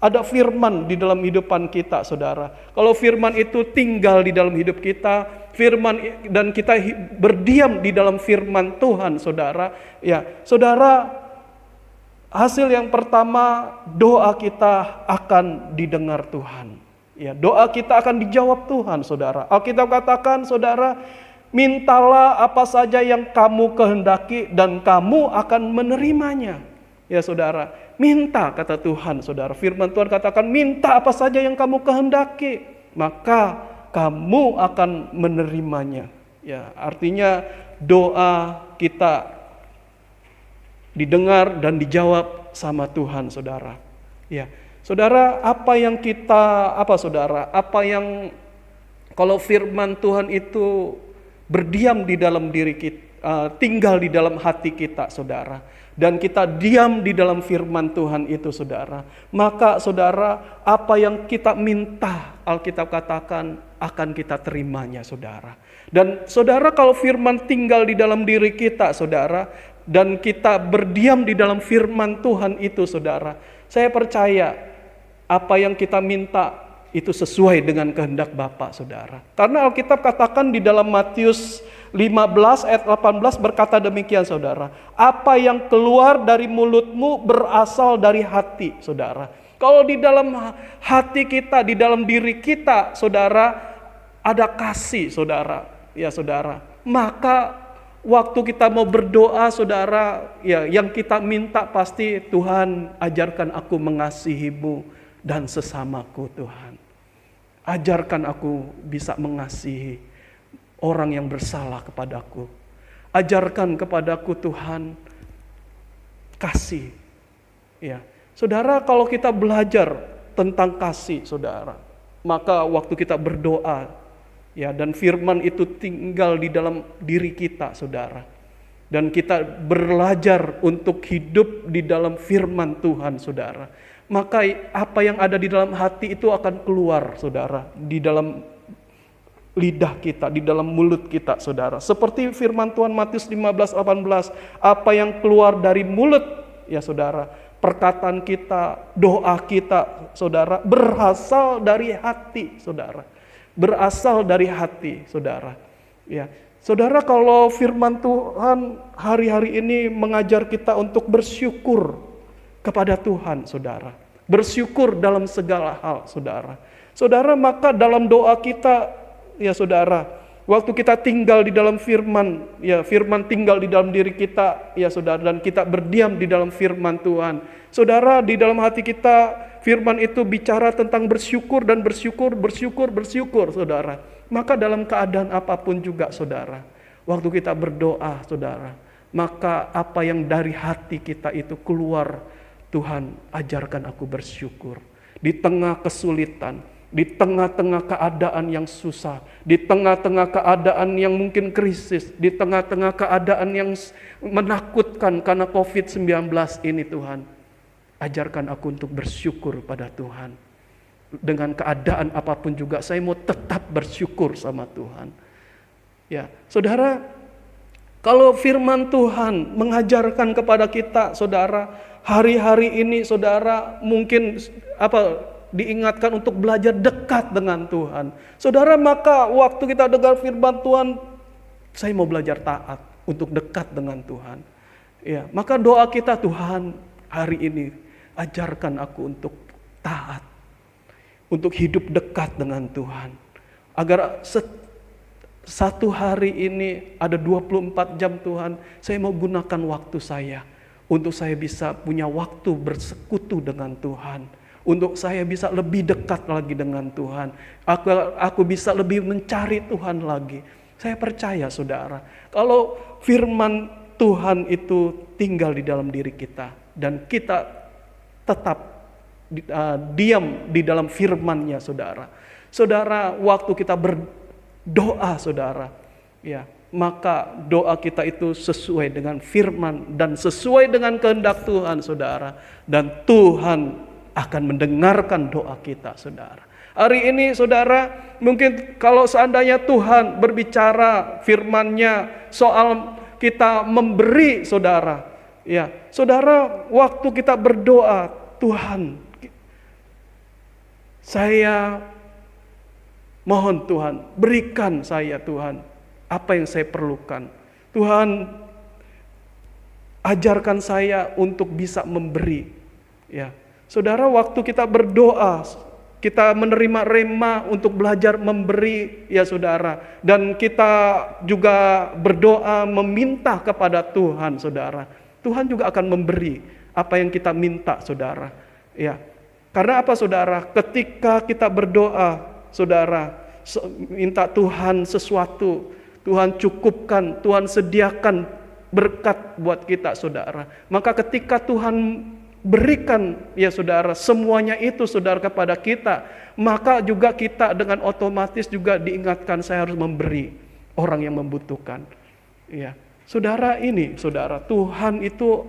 A: ada firman di dalam hidupan kita, saudara. Kalau firman itu tinggal di dalam hidup kita, firman dan kita berdiam di dalam firman Tuhan, saudara. Ya, saudara, hasil yang pertama, doa kita akan didengar Tuhan. Ya, doa kita akan dijawab Tuhan, saudara. Alkitab katakan, saudara, mintalah apa saja yang kamu kehendaki dan kamu akan menerimanya. Ya, saudara, minta, kata Tuhan, saudara. Firman Tuhan katakan, minta apa saja yang kamu kehendaki, maka kamu akan menerimanya. Ya, artinya doa kita didengar dan dijawab sama Tuhan, saudara. Ya, saudara, apa yang kalau firman Tuhan itu berdiam di dalam diri kita, tinggal di dalam hati kita, saudara, dan kita diam di dalam firman Tuhan itu, saudara, maka saudara, apa yang kita minta, Alkitab katakan akan kita terimanya, saudara. Dan saudara, kalau firman tinggal di dalam diri kita, saudara, dan kita berdiam di dalam firman Tuhan itu, saudara, saya percaya apa yang kita minta itu sesuai dengan kehendak Bapa, saudara. Karena Alkitab katakan di dalam Matius 15 ayat 18 berkata demikian, saudara, apa yang keluar dari mulutmu berasal dari hati, saudara. Kalau di dalam hati kita, di dalam diri kita, saudara, ada kasih, saudara, ya saudara, maka waktu kita mau berdoa, saudara, ya yang kita minta pasti, Tuhan, ajarkan aku mengasihi-Mu dan sesamaku, Tuhan. Ajarkan aku bisa mengasihi orang yang bersalah kepadaku. Ajarkan kepadaku, Tuhan, kasih. Ya, saudara, kalau kita belajar tentang kasih, saudara, maka waktu kita berdoa, ya, dan firman itu tinggal di dalam diri kita, saudara. Dan kita belajar untuk hidup di dalam firman Tuhan, saudara. Maka apa yang ada di dalam hati itu akan keluar, saudara, di dalam lidah kita, di dalam mulut kita, saudara. Seperti firman Tuhan Matius 15:18, apa yang keluar dari mulut, ya saudara, perkataan kita, doa kita, saudara, berasal dari hati, saudara. Berasal dari hati, saudara. Ya, saudara, kalau firman Tuhan hari-hari ini mengajar kita untuk bersyukur kepada Tuhan, saudara. Bersyukur dalam segala hal, saudara. Saudara, maka dalam doa kita, ya saudara, waktu kita tinggal di dalam firman, ya firman tinggal di dalam diri kita, ya saudara, dan kita berdiam di dalam firman Tuhan. Saudara, di dalam hati kita, firman itu bicara tentang bersyukur dan bersyukur, saudara. Maka dalam keadaan apapun juga, saudara, waktu kita berdoa, saudara, maka apa yang dari hati kita itu keluar, Tuhan, ajarkan aku bersyukur. Di tengah kesulitan, di tengah-tengah keadaan yang susah, di tengah-tengah keadaan yang mungkin krisis, di tengah-tengah keadaan yang menakutkan karena COVID-19 ini, Tuhan, ajarkan aku untuk bersyukur pada Tuhan. Dengan keadaan apapun juga, saya mau tetap bersyukur sama Tuhan. Ya, saudara, kalau firman Tuhan mengajarkan kepada kita, saudara, hari-hari ini, saudara, mungkin diingatkan untuk belajar dekat dengan Tuhan. Saudara, maka waktu kita dengar firman Tuhan, saya mau belajar taat untuk dekat dengan Tuhan. Ya, maka doa kita, Tuhan, hari ini ajarkan aku untuk taat, untuk hidup dekat dengan Tuhan. Agar satu hari ini ada 24 jam, Tuhan, saya mau gunakan waktu saya untuk saya bisa punya waktu bersekutu dengan Tuhan. Untuk saya bisa lebih dekat lagi dengan Tuhan. Aku bisa lebih mencari Tuhan lagi. Saya percaya, saudara, kalau firman Tuhan itu tinggal di dalam diri kita, dan kita tetap diam di dalam firman-Nya, saudara. Saudara, waktu kita berdoa, saudara, ya, maka doa kita itu sesuai dengan firman dan sesuai dengan kehendak Tuhan, saudara. Dan Tuhan akan mendengarkan doa kita, saudara. Hari ini saudara, mungkin kalau seandainya Tuhan berbicara firman-Nya soal kita memberi saudara. Ya, saudara, waktu kita berdoa, Tuhan, saya mohon Tuhan, berikan saya Tuhan apa yang saya perlukan. Tuhan, ajarkan saya untuk bisa memberi. Ya, saudara, waktu kita berdoa, kita menerima rema untuk belajar memberi, ya saudara. Dan kita juga berdoa meminta kepada Tuhan, saudara. Tuhan juga akan memberi apa yang kita minta, saudara. Ya, karena apa, saudara? Ketika kita berdoa, saudara, minta Tuhan sesuatu, Tuhan cukupkan, Tuhan sediakan berkat buat kita, saudara. Maka ketika Tuhan berikan, ya saudara, semuanya itu saudara kepada kita, maka juga kita dengan otomatis juga diingatkan saya harus memberi orang yang membutuhkan. Ya, saudara, ini saudara, Tuhan itu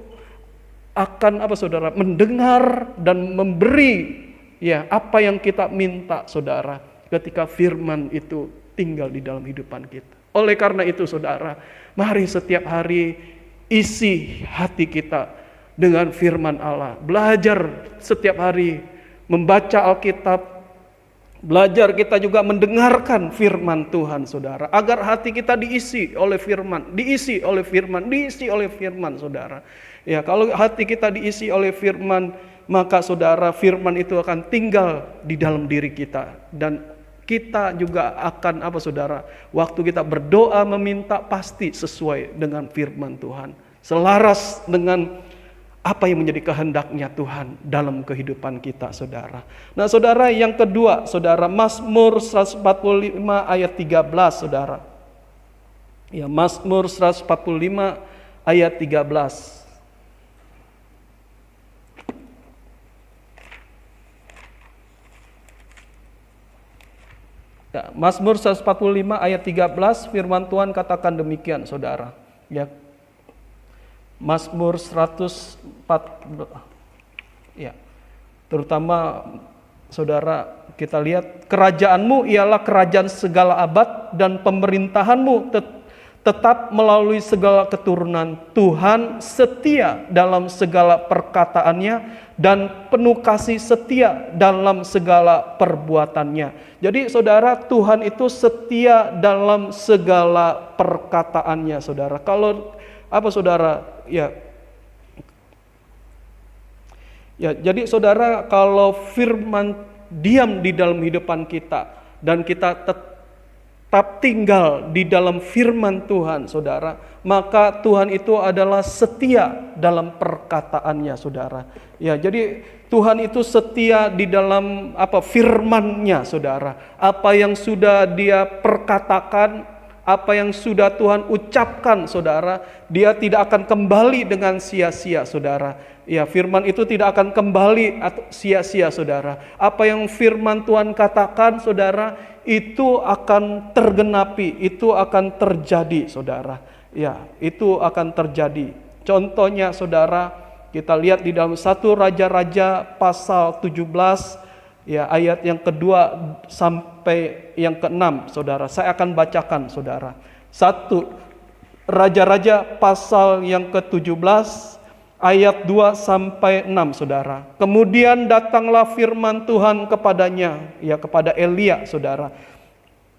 A: akan apa, saudara, mendengar dan memberi ya apa yang kita minta, saudara, ketika firman itu tinggal di dalam kehidupan kita. Oleh karena itu, saudara, mari setiap hari isi hati kita dengan firman Allah. Belajar setiap hari membaca Alkitab. Belajar kita juga mendengarkan firman Tuhan, saudara. Agar hati kita diisi oleh firman, diisi oleh firman, diisi oleh firman, saudara. Ya, kalau hati kita diisi oleh firman, maka saudara, firman itu akan tinggal di dalam diri kita. Dan kita juga akan apa, saudara, waktu kita berdoa meminta pasti sesuai dengan firman Tuhan, selaras dengan apa yang menjadi kehendaknya Tuhan dalam kehidupan kita, saudara. Nah, saudara, yang kedua, saudara, Mazmur 145 ayat 13, saudara. Ya, Mazmur 145 ayat 13. Ya, Mazmur 145 ayat 13, firman Tuhan katakan demikian, saudara. Ya, Mazmur 104, ya, terutama saudara, kita lihat, kerajaanmu ialah kerajaan segala abad dan pemerintahanmu tetap melalui segala keturunan. Tuhan setia dalam segala perkataannya dan penuh kasih setia dalam segala perbuatannya. Jadi saudara, Tuhan itu setia dalam segala perkataannya, saudara. Kalau apa, saudara? Ya, jadi saudara, kalau firman diam di dalam kehidupan kita dan kita tetap tinggal di dalam firman Tuhan, saudara, maka Tuhan itu adalah setia dalam perkataannya, saudara. Ya, jadi Tuhan itu setia di dalam apa, firman-Nya, saudara. Apa yang sudah Dia perkatakan, apa yang sudah Tuhan ucapkan, saudara, Dia tidak akan kembali dengan sia-sia, saudara. Ya, firman itu tidak akan kembali sia-sia, saudara. Apa yang firman Tuhan katakan, saudara, itu akan tergenapi, itu akan terjadi, saudara. Ya, itu akan terjadi. Contohnya, saudara, kita lihat di dalam 1 Raja-Raja pasal 17, ya, ayat yang kedua sampai yang ke-6, saudara. Saya akan bacakan, saudara. 1 Raja-Raja pasal yang ke-17 ayat 2 sampai 6, saudara. Kemudian datanglah firman Tuhan kepadanya, ya, kepada Elia, saudara.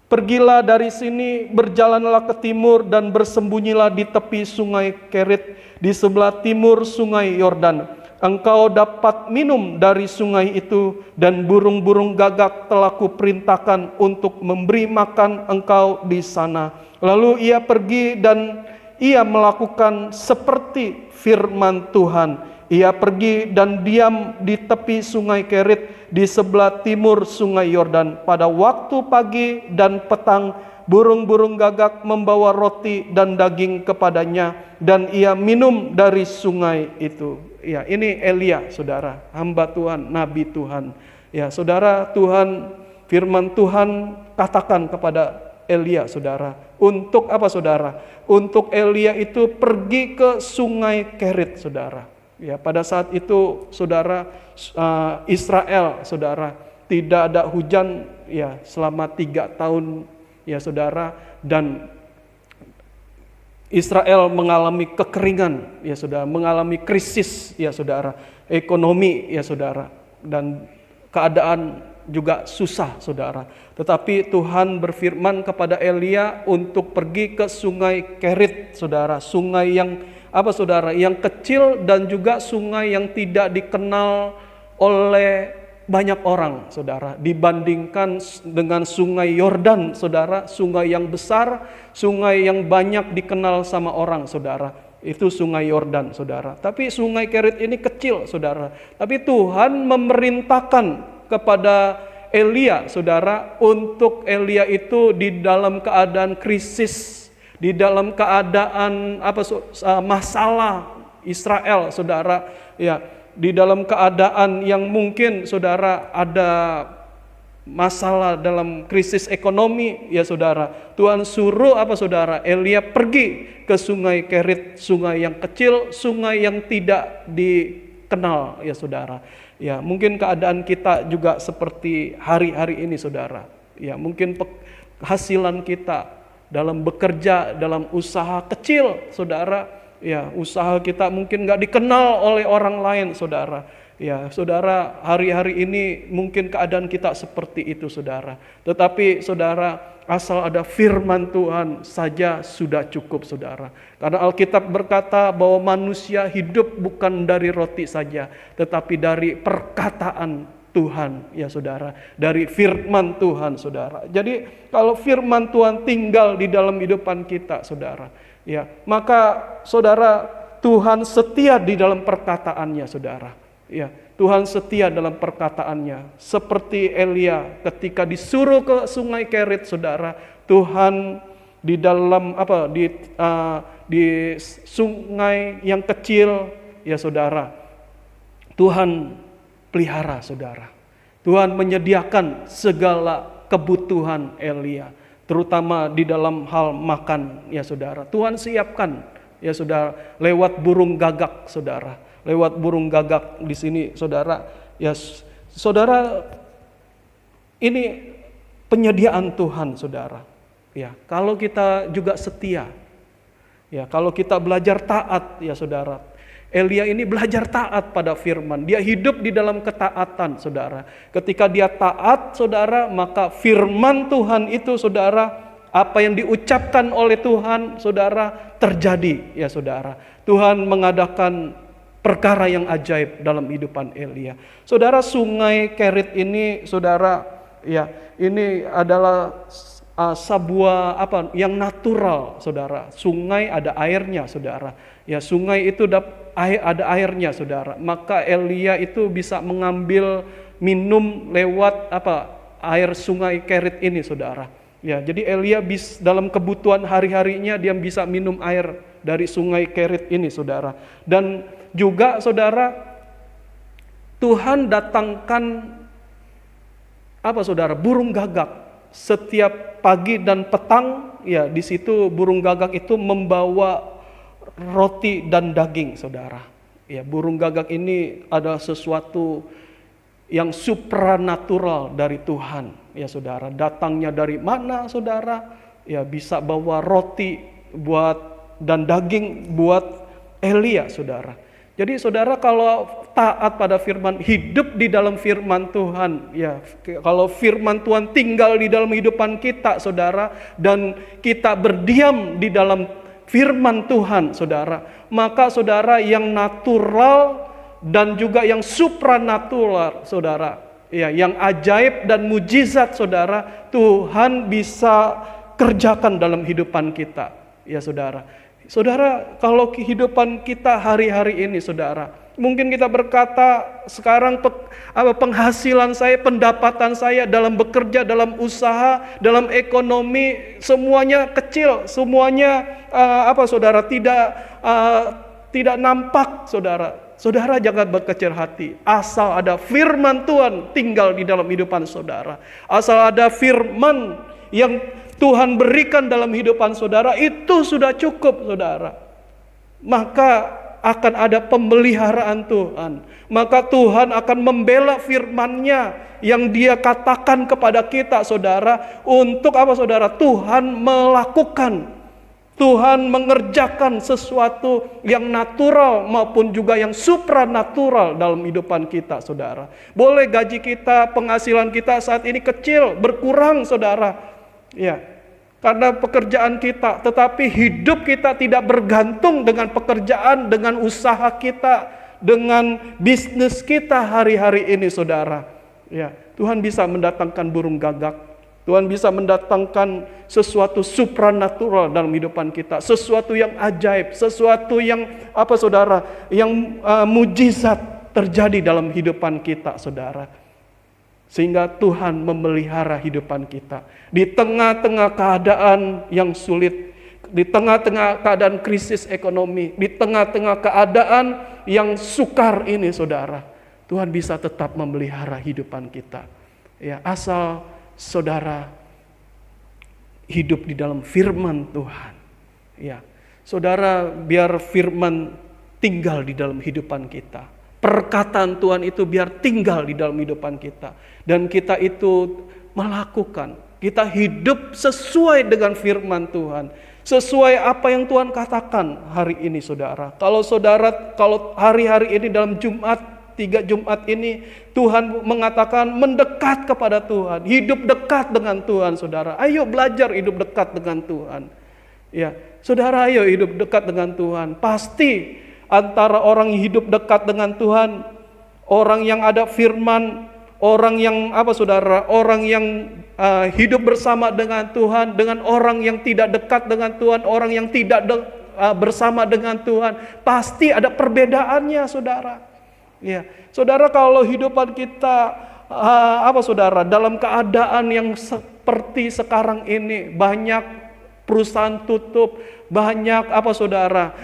A: Pergilah dari sini, berjalanlah ke timur dan bersembunyilah di tepi sungai Kerit di sebelah timur sungai Yordan. Engkau dapat minum dari sungai itu, dan burung-burung gagak telah kuperintahkan untuk memberi makan engkau di sana. Lalu ia pergi dan ia melakukan seperti firman Tuhan. Ia pergi dan diam di tepi sungai Kerit di sebelah timur sungai Yordan. Pada waktu pagi dan petang, burung-burung gagak membawa roti dan daging kepadanya, dan ia minum dari sungai itu. Ya, ini Elia, saudara, hamba Tuhan, nabi Tuhan. Ya, saudara, Tuhan, firman Tuhan katakan kepada Elia, saudara, untuk apa, saudara? Untuk Elia itu pergi ke sungai Kerit, saudara. Ya, pada saat itu, saudara, Israel, saudara, tidak ada hujan ya selama 3 tahun ya saudara, dan Israel mengalami kekeringan ya saudara, mengalami krisis ya saudara, ekonomi ya saudara, dan keadaan juga susah saudara. Tetapi Tuhan berfirman kepada Elia untuk pergi ke sungai Kerit saudara, sungai yang apa saudara, yang kecil dan juga sungai yang tidak dikenal oleh banyak orang saudara, dibandingkan dengan sungai Yordan saudara, sungai yang besar, sungai yang banyak dikenal sama orang saudara, itu sungai Yordan saudara. Tapi sungai Kerit ini kecil saudara, tapi Tuhan memerintahkan kepada Elia saudara, untuk Elia itu di dalam keadaan krisis, di dalam keadaan masalah Israel saudara ya, di dalam keadaan yang mungkin saudara ada masalah dalam krisis ekonomi ya saudara, Tuhan suruh saudara, Elia pergi ke sungai Kerit, sungai yang kecil, sungai yang tidak dikenal ya saudara. Ya, mungkin keadaan kita juga seperti hari-hari ini saudara. Ya, mungkin penghasilan kita dalam bekerja, dalam usaha kecil saudara, ya usaha kita mungkin gak dikenal oleh orang lain saudara. Ya saudara, hari-hari ini mungkin keadaan kita seperti itu saudara. Tetapi saudara, asal ada firman Tuhan saja sudah cukup saudara. Karena Alkitab berkata bahwa manusia hidup bukan dari roti saja, tetapi dari perkataan Tuhan ya saudara, dari firman Tuhan saudara. Jadi kalau firman Tuhan tinggal di dalam kehidupan kita saudara, ya maka saudara, Tuhan setia di dalam perkataannya saudara. Ya, Tuhan setia dalam perkataannya. Seperti Elia ketika disuruh ke sungai Kerit saudara, Tuhan di dalam di sungai yang kecil ya saudara, Tuhan pelihara saudara. Tuhan menyediakan segala kebutuhan Elia, terutama di dalam hal makan ya saudara. Tuhan siapkan ya saudara, lewat burung gagak saudara. Lewat burung gagak di sini saudara, ya saudara, ini penyediaan Tuhan saudara. Ya, kalau kita juga setia, ya kalau kita belajar taat ya saudara. Elia ini belajar taat pada firman, dia hidup di dalam ketaatan saudara. Ketika dia taat saudara, maka firman Tuhan itu saudara, apa yang diucapkan oleh Tuhan saudara terjadi ya saudara. Tuhan mengadakan perkara yang ajaib dalam kehidupan Elia. Saudara, sungai Kerit ini saudara, ya ini adalah sebuah yang natural saudara. Sungai ada airnya saudara. Ya sungai itu ada airnya saudara. Maka Elia itu bisa mengambil minum lewat air sungai Kerit ini saudara. Ya, jadi Elia dalam kebutuhan hari-harinya dia bisa minum air dari sungai Kerit ini saudara. Dan juga saudara, Tuhan datangkan saudara, burung gagak setiap pagi dan petang. Ya, di situ burung gagak itu membawa roti dan daging saudara. Ya, burung gagak ini ada sesuatu yang supranatural dari Tuhan ya saudara. Datangnya dari mana saudara? Ya, bisa bawa roti dan daging buat Elia saudara. Jadi saudara, kalau taat pada firman, hidup di dalam firman Tuhan, ya kalau firman Tuhan tinggal di dalam kehidupan kita saudara, dan kita berdiam di dalam firman Tuhan saudara, maka saudara, yang natural dan juga yang supranatural saudara, ya yang ajaib dan mujizat saudara, Tuhan bisa kerjakan dalam kehidupan kita ya saudara. Saudara, kalau kehidupan kita hari-hari ini saudara, mungkin kita berkata sekarang penghasilan saya, pendapatan saya dalam bekerja, dalam usaha, dalam ekonomi semuanya kecil, semuanya saudara, tidak nampak saudara. Saudara, jangan berkecil hati. Asal ada firman Tuhan tinggal di dalam kehidupan saudara, asal ada firman yang Tuhan berikan dalam kehidupan saudara, itu sudah cukup saudara. Maka akan ada pemeliharaan Tuhan. Maka Tuhan akan membela firman-Nya yang Dia katakan kepada kita, saudara. Untuk apa, saudara? Tuhan melakukan, Tuhan mengerjakan sesuatu yang natural maupun juga yang supranatural dalam hidupan kita, saudara. Boleh gaji kita, penghasilan kita saat ini kecil, berkurang, saudara. Ya, karena pekerjaan kita, tetapi hidup kita tidak bergantung dengan pekerjaan, dengan usaha kita, dengan bisnis kita hari-hari ini, saudara. Ya, Tuhan bisa mendatangkan burung gagak. Tuhan bisa mendatangkan sesuatu supranatural dalam hidupan kita, sesuatu yang ajaib, sesuatu yang apa, saudara, yang mujizat terjadi dalam hidupan kita, saudara. Sehingga Tuhan memelihara hidupan kita di tengah-tengah keadaan yang sulit, di tengah-tengah keadaan krisis ekonomi, di tengah-tengah keadaan yang sukar ini, saudara. Tuhan bisa tetap memelihara hidupan kita. Ya, asal saudara hidup di dalam firman Tuhan. Ya, saudara, biar firman tinggal di dalam hidupan kita. Perkataan Tuhan itu biar tinggal di dalam hidupan kita. Dan kita itu melakukan, kita hidup sesuai dengan firman Tuhan. Sesuai apa yang Tuhan katakan hari ini, saudara. Kalau hari-hari ini dalam Jumat, 3 Jumat ini Tuhan mengatakan mendekat kepada Tuhan, hidup dekat dengan Tuhan, saudara. Ayo belajar hidup dekat dengan Tuhan. Ya, saudara, ayo hidup dekat dengan Tuhan. Pasti antara orang yang hidup dekat dengan Tuhan, orang yang ada firman, orang yang apa, saudara, orang yang hidup bersama dengan Tuhan, dengan orang yang tidak dekat dengan Tuhan, orang yang tidak bersama dengan Tuhan, pasti ada perbedaannya, saudara. Ya, saudara, kalau hidupan kita saudara, dalam keadaan yang seperti sekarang ini, banyak perusahaan tutup, banyak saudara,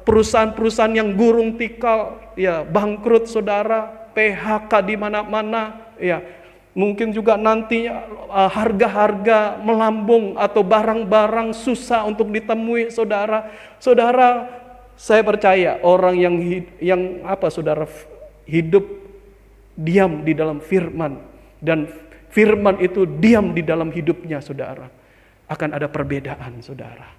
A: perusahaan-perusahaan yang gulung tikar, ya, bangkrut, saudara, PHK di mana-mana, ya. Mungkin juga nantinya harga-harga melambung atau barang-barang susah untuk ditemui, saudara. Saudara, saya percaya orang yang saudara, hidup diam di dalam firman, dan firman itu diam di dalam hidupnya, saudara, akan ada perbedaan, saudara.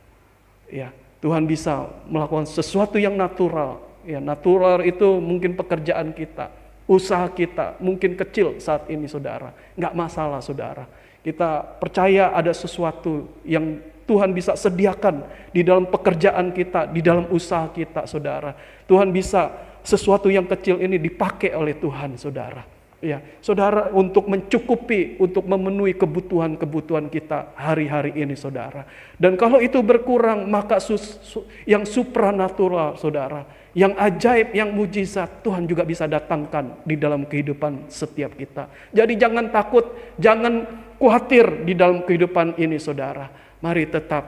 A: Ya, Tuhan bisa melakukan sesuatu yang natural. Ya, natural itu mungkin pekerjaan kita, usaha kita mungkin kecil saat ini, saudara. Nggak masalah, saudara. Kita percaya ada sesuatu yang Tuhan bisa sediakan di dalam pekerjaan kita, di dalam usaha kita, saudara. Tuhan bisa sesuatu yang kecil ini dipakai oleh Tuhan, saudara. Ya, saudara, untuk mencukupi, untuk memenuhi kebutuhan-kebutuhan kita hari-hari ini, saudara. Dan kalau itu berkurang, maka yang supranatural, saudara, yang ajaib, yang mujizat, Tuhan juga bisa datangkan di dalam kehidupan setiap kita. Jadi jangan takut, jangan khawatir di dalam kehidupan ini, saudara. Mari tetap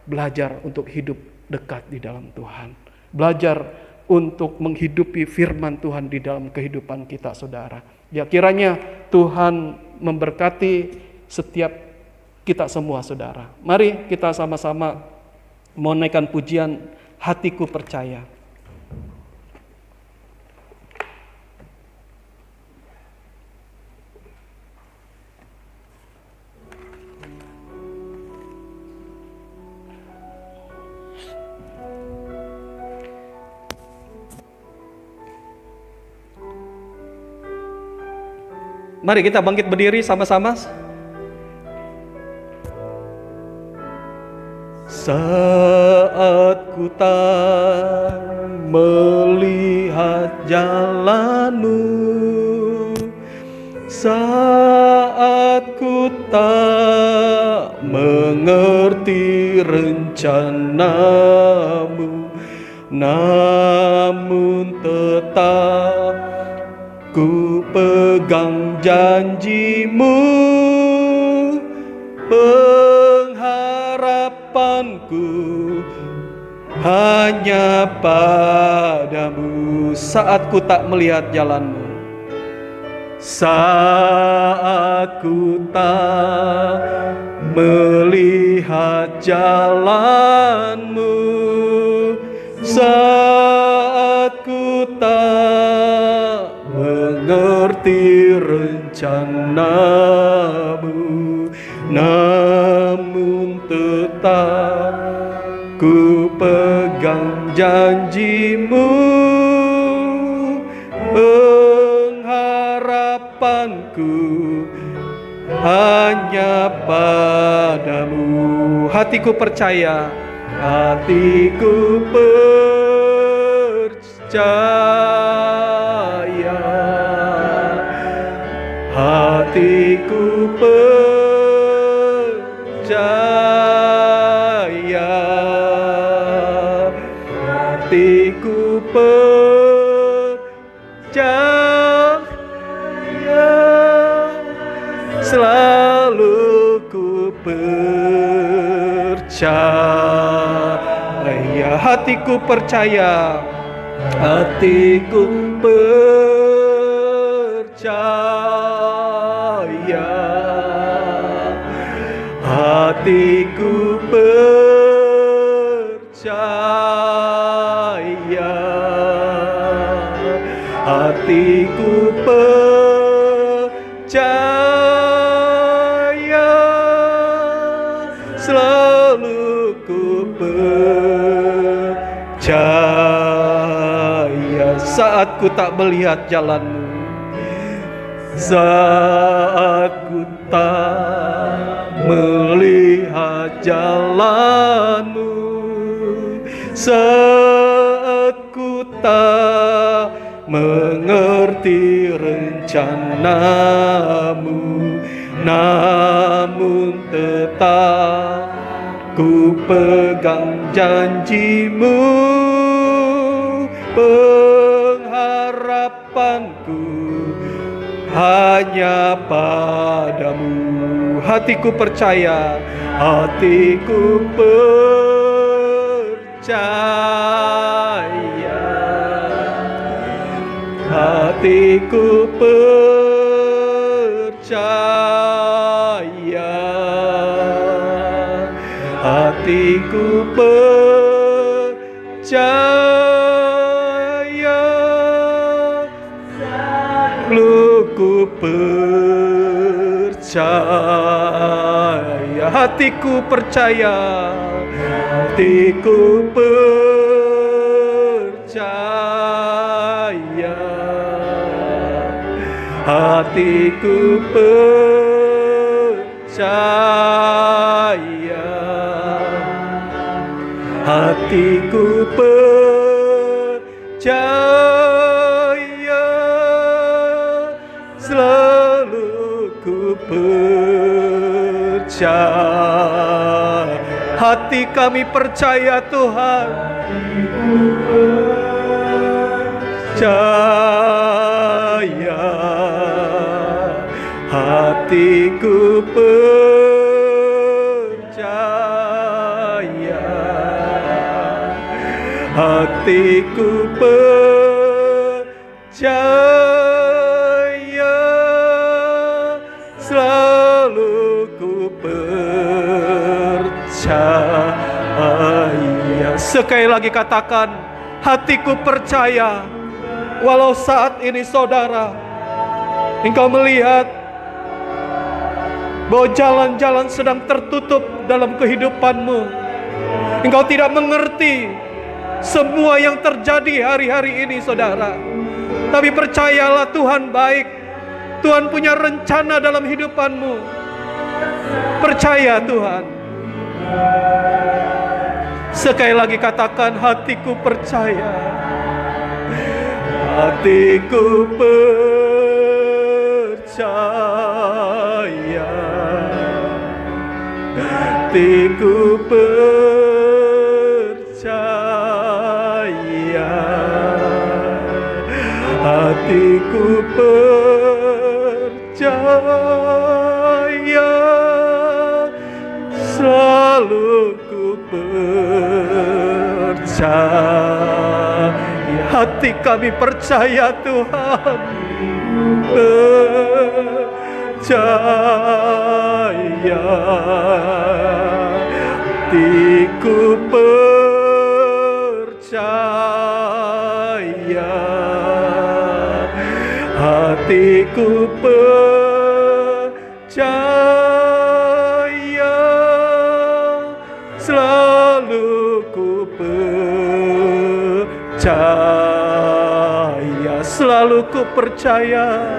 A: belajar untuk hidup dekat di dalam Tuhan. Belajar untuk menghidupi firman Tuhan di dalam kehidupan kita, saudara. Ya, kiranya Tuhan memberkati setiap kita semua, saudara. Mari kita sama-sama menaikkan pujian Hatiku Percaya. Mari kita bangkit berdiri sama-sama. Saat ku tak melihat jalanmu, saat ku tak mengerti rencanamu, namun tetap ku pegang janjimu, pengharapanku hanya padamu. Saat ku tak melihat jalanmu, saat ku tak melihat jalanmu, saat mengerti rencanamu, namun tetap ku pegang janjimu. Pengharapanku hanya padamu. Hatiku percaya, hatiku percaya, hatiku percaya, hatiku percaya, selalu ku percaya. Hatiku percaya, hatiku percaya, hatiku percaya, hatiku percaya, selalu ku percaya. Saat ku tak melihat jalanmu, saat ku tak melihat jalanmu, saat ku tak mengerti rencanamu, namun tetap ku pegang janjimu. Pengharapanku hanya padamu. Hatiku percaya, hatiku percaya, hatiku percaya, hatiku percaya, ku percaya. Hatiku percaya, hatiku percaya, hatiku percaya, hatiku percaya, selalu ku percaya. Hati kami percaya Tuhan, percaya, hatiku percaya, hatiku percaya, selalu ku percaya. Sekali lagi katakan, hatiku percaya. Walau saat ini saudara, engkau melihat bahwa jalan-jalan sedang tertutup dalam kehidupanmu, engkau tidak mengerti semua yang terjadi hari-hari ini saudara, tapi percayalah Tuhan baik. Tuhan punya rencana dalam hidupanmu. Percaya Tuhan. Sekali lagi katakan, hatiku percaya, hatiku percaya, hatiku percaya, hatiku percaya, selalu ku percaya. Hati kami percaya Tuhan, percaya, hatiku percaya, hatiku percaya, selalu ku percaya, selalu ku percaya,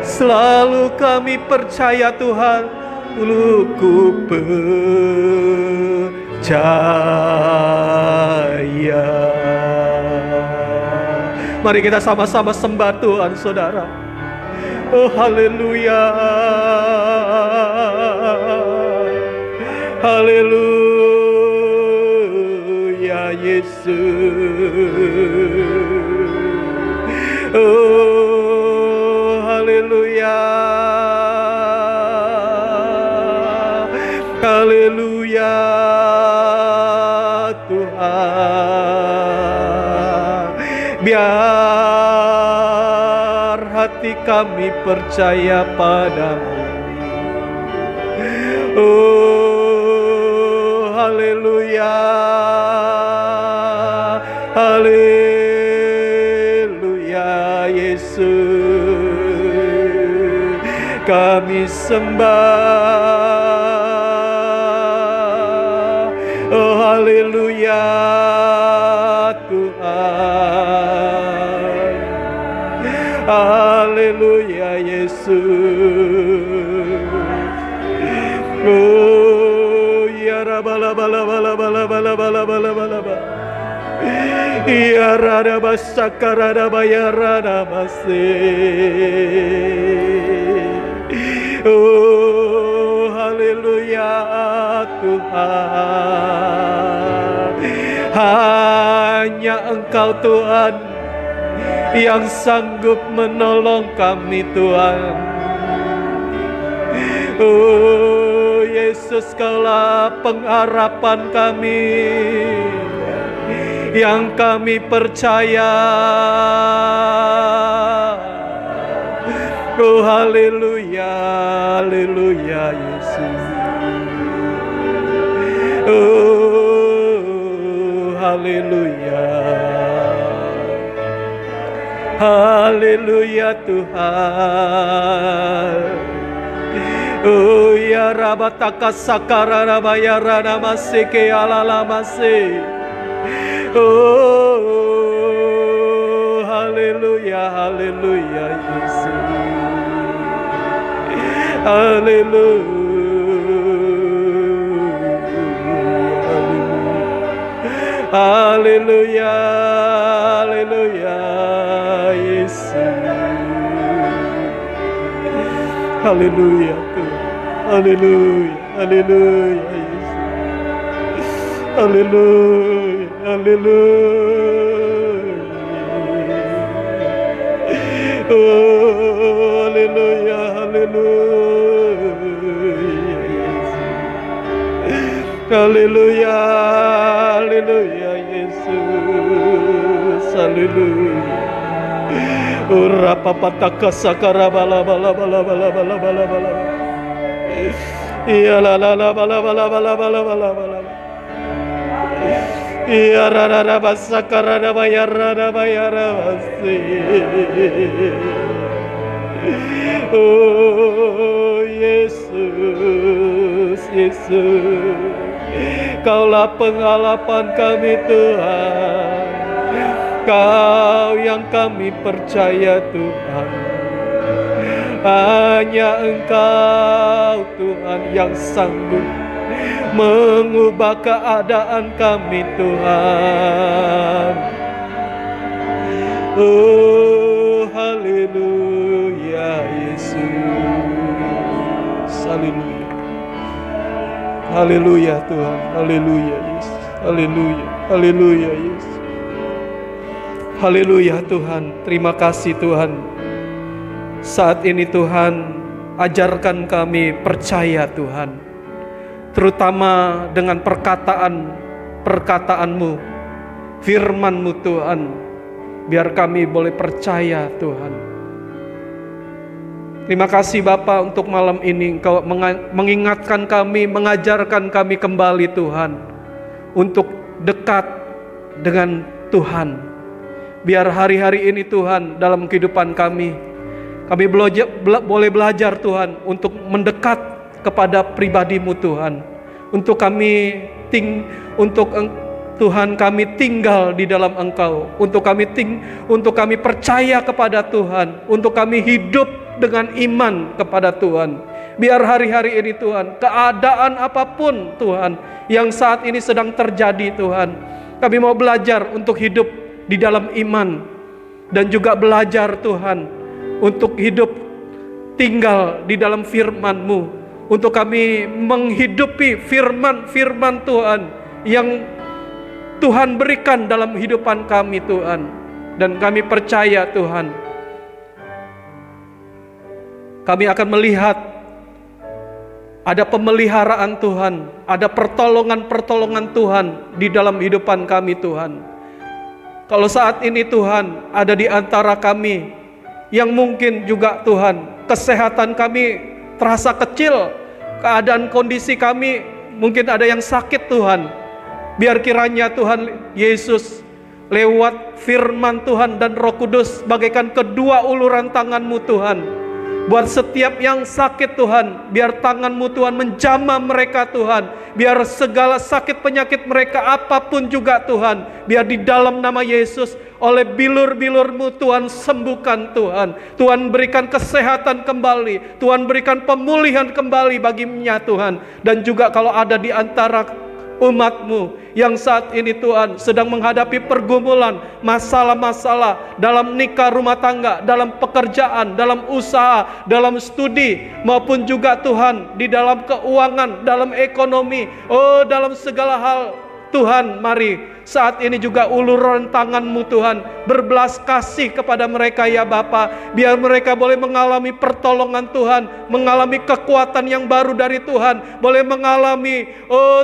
A: selalu kami percaya Tuhan, ku percaya. Mari kita sama-sama sembah Tuhan, saudara. Oh, haleluya, haleluya Yesus. Oh, haleluya, haleluya Tuhan. Biar hati kami percaya padamu. Oh, haleluya, haleluya Yesus. Kami sembah. Oh, haleluya Tuhan. Haleluya Yesus. Oh, ya rabala bala bala bala bala bala bala bala bala. Ya rada basakarada bayarada base. Oh, haleluya Tuhan. Hanya Engkau Tuhan yang sanggup menolong kami Tuhan. Oh Yesus, Kaulah pengharapan kami, yang kami percaya. Oh haleluya, haleluya Yesus. Oh haleluya, haleluya Tuhan. Oh ya rabataka sakara rabaya rana maseke alala mase. Oh haleluya, haleluya Yesus. Haleluya, haleluya, haleluya Yesus. Haleluya Tuhan. Haleluya, haleluya Yesus. Haleluya, haleluya. Oh, haleluya, haleluya Yesus. Haleluya, haleluya Yesus. Haleluya. Ora papataka sakara bala bala bala bala bala bala bala. Ya la la la bala bala bala bala bala bala. Ya ra ra ra basakara ra bayar ra bayar basi. Oh Yesus, Yesus, Kaulah pengharapan kami Tuhan. Kau yang kami percaya Tuhan. Hanya Engkau Tuhan yang sanggup mengubah keadaan kami Tuhan. Oh haleluya Yesus. Haleluya. Haleluya Tuhan. Haleluya Yesus. Haleluya. Haleluya Yesus. Haleluya Tuhan. Terima kasih Tuhan. Saat ini Tuhan, ajarkan kami percaya Tuhan, terutama dengan perkataan-Mu, firman-Mu Tuhan. Biar kami boleh percaya Tuhan. Terima kasih Bapa untuk malam ini Engkau mengingatkan kami, mengajarkan kami kembali Tuhan, untuk dekat dengan Tuhan. Biar hari-hari ini Tuhan dalam kehidupan kami boleh belajar Tuhan untuk mendekat kepada pribadi-Mu Tuhan. Untuk Tuhan kami tinggal di dalam Engkau. Untuk kami percaya kepada Tuhan. Untuk kami hidup dengan iman kepada Tuhan. Biar hari-hari ini Tuhan, keadaan apapun Tuhan yang saat ini sedang terjadi Tuhan, kami mau belajar untuk hidup di dalam iman. Dan juga belajar Tuhan untuk hidup tinggal di dalam firman-Mu. Untuk kami menghidupi firman-firman Tuhan yang Tuhan berikan dalam kehidupan kami Tuhan. Dan kami percaya Tuhan, kami akan melihat ada pemeliharaan Tuhan, ada pertolongan-pertolongan Tuhan di dalam kehidupan kami Tuhan. Kalau saat ini Tuhan ada di antara kami yang mungkin juga Tuhan kesehatan kami terasa kecil, keadaan kondisi kami mungkin ada yang sakit Tuhan. Biar kiranya Tuhan Yesus lewat firman Tuhan dan Roh Kudus bagaikan kedua uluran tangan-Mu Tuhan. Buat setiap yang sakit Tuhan, biar tangan-Mu Tuhan menjamah mereka Tuhan. Biar segala sakit penyakit mereka apapun juga Tuhan, biar di dalam nama Yesus oleh bilur-bilur-Mu Tuhan sembuhkan Tuhan. Tuhan berikan kesehatan kembali, Tuhan berikan pemulihan kembali baginya Tuhan. Dan juga kalau ada di antara umat-Mu yang saat ini Tuhan sedang menghadapi pergumulan, masalah-masalah dalam nikah rumah tangga, dalam pekerjaan, dalam usaha, dalam studi, maupun juga Tuhan di dalam keuangan, dalam ekonomi, dalam segala hal Tuhan, mari saat ini juga uluran tangan-Mu Tuhan, berbelas kasih kepada mereka ya Bapa. Biar mereka boleh mengalami pertolongan Tuhan, mengalami kekuatan yang baru dari Tuhan, boleh mengalami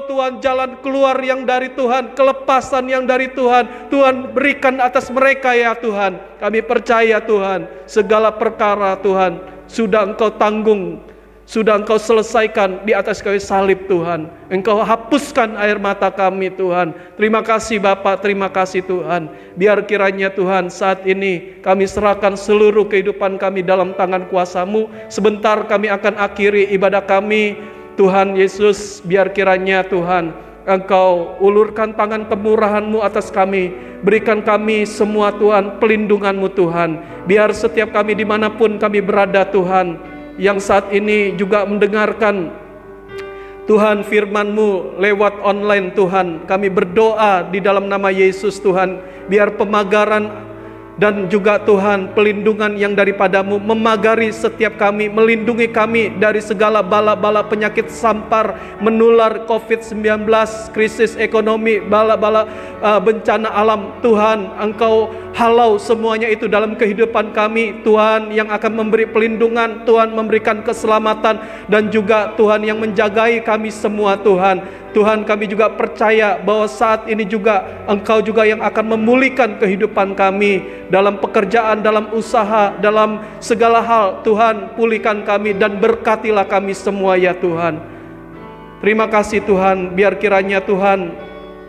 A: Tuhan jalan keluar yang dari Tuhan, kelepasan yang dari Tuhan. Tuhan berikan atas mereka ya Tuhan. Kami percaya Tuhan, segala perkara Tuhan sudah Engkau tanggung, sudah Engkau selesaikan di atas kayu salib Tuhan. Engkau hapuskan air mata kami Tuhan. Terima kasih Bapa, terima kasih Tuhan. Biar kiranya Tuhan saat ini kami serahkan seluruh kehidupan kami dalam tangan kuasa-Mu. Sebentar kami akan akhiri ibadah kami Tuhan Yesus. Biar kiranya Tuhan Engkau ulurkan tangan kemurahan-Mu atas kami. Berikan kami semua Tuhan pelindungan-Mu Tuhan. Biar setiap kami dimanapun kami berada Tuhan, yang saat ini juga mendengarkan Tuhan firman-Mu lewat online Tuhan, kami berdoa di dalam nama Yesus Tuhan, biar pemagaran dan juga Tuhan pelindungan yang daripada-Mu memagari setiap kami, melindungi kami dari segala bala-bala penyakit sampar menular COVID-19, krisis ekonomi, bala-bala bencana alam. Tuhan, Engkau halau semuanya itu dalam kehidupan kami Tuhan, yang akan memberi pelindungan, Tuhan memberikan keselamatan, dan juga Tuhan yang menjagai kami semua Tuhan. Tuhan, kami juga percaya bahwa saat ini juga Engkau juga yang akan memulihkan kehidupan kami dalam pekerjaan, dalam usaha, dalam segala hal. Tuhan, pulihkan kami dan berkatilah kami semua ya Tuhan. Terima kasih Tuhan. Biar kiranya Tuhan,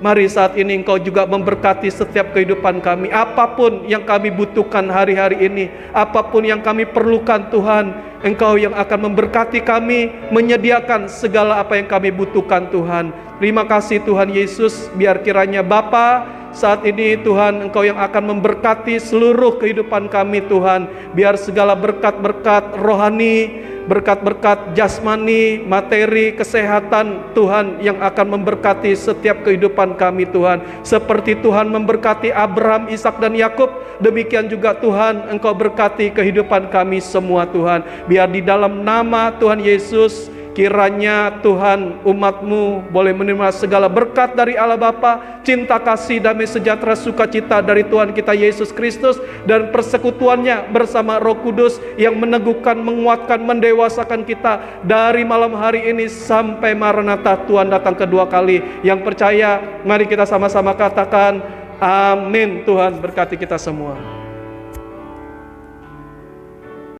A: mari saat ini Engkau juga memberkati setiap kehidupan kami. Apapun yang kami butuhkan hari-hari ini, apapun yang kami perlukan Tuhan, Engkau yang akan memberkati kami, menyediakan segala apa yang kami butuhkan Tuhan. Terima kasih Tuhan Yesus. Biar kiranya Bapa, saat ini Tuhan Engkau yang akan memberkati seluruh kehidupan kami Tuhan. Biar segala berkat-berkat rohani, berkat-berkat jasmani, materi, kesehatan Tuhan yang akan memberkati setiap kehidupan kami Tuhan. Seperti Tuhan memberkati Abraham, Ishak dan Yakub, demikian juga Tuhan Engkau berkati kehidupan kami semua Tuhan. Biar di dalam nama Tuhan Yesus, kiranya Tuhan umat-Mu boleh menerima segala berkat dari Allah Bapa, cinta kasih, damai sejahtera, sukacita dari Tuhan kita Yesus Kristus, dan persekutuannya bersama Roh Kudus yang meneguhkan, menguatkan, mendewasakan kita dari malam hari ini sampai Maranatha Tuhan datang kedua kali. Yang percaya, mari kita sama-sama katakan amin. Tuhan berkati kita semua.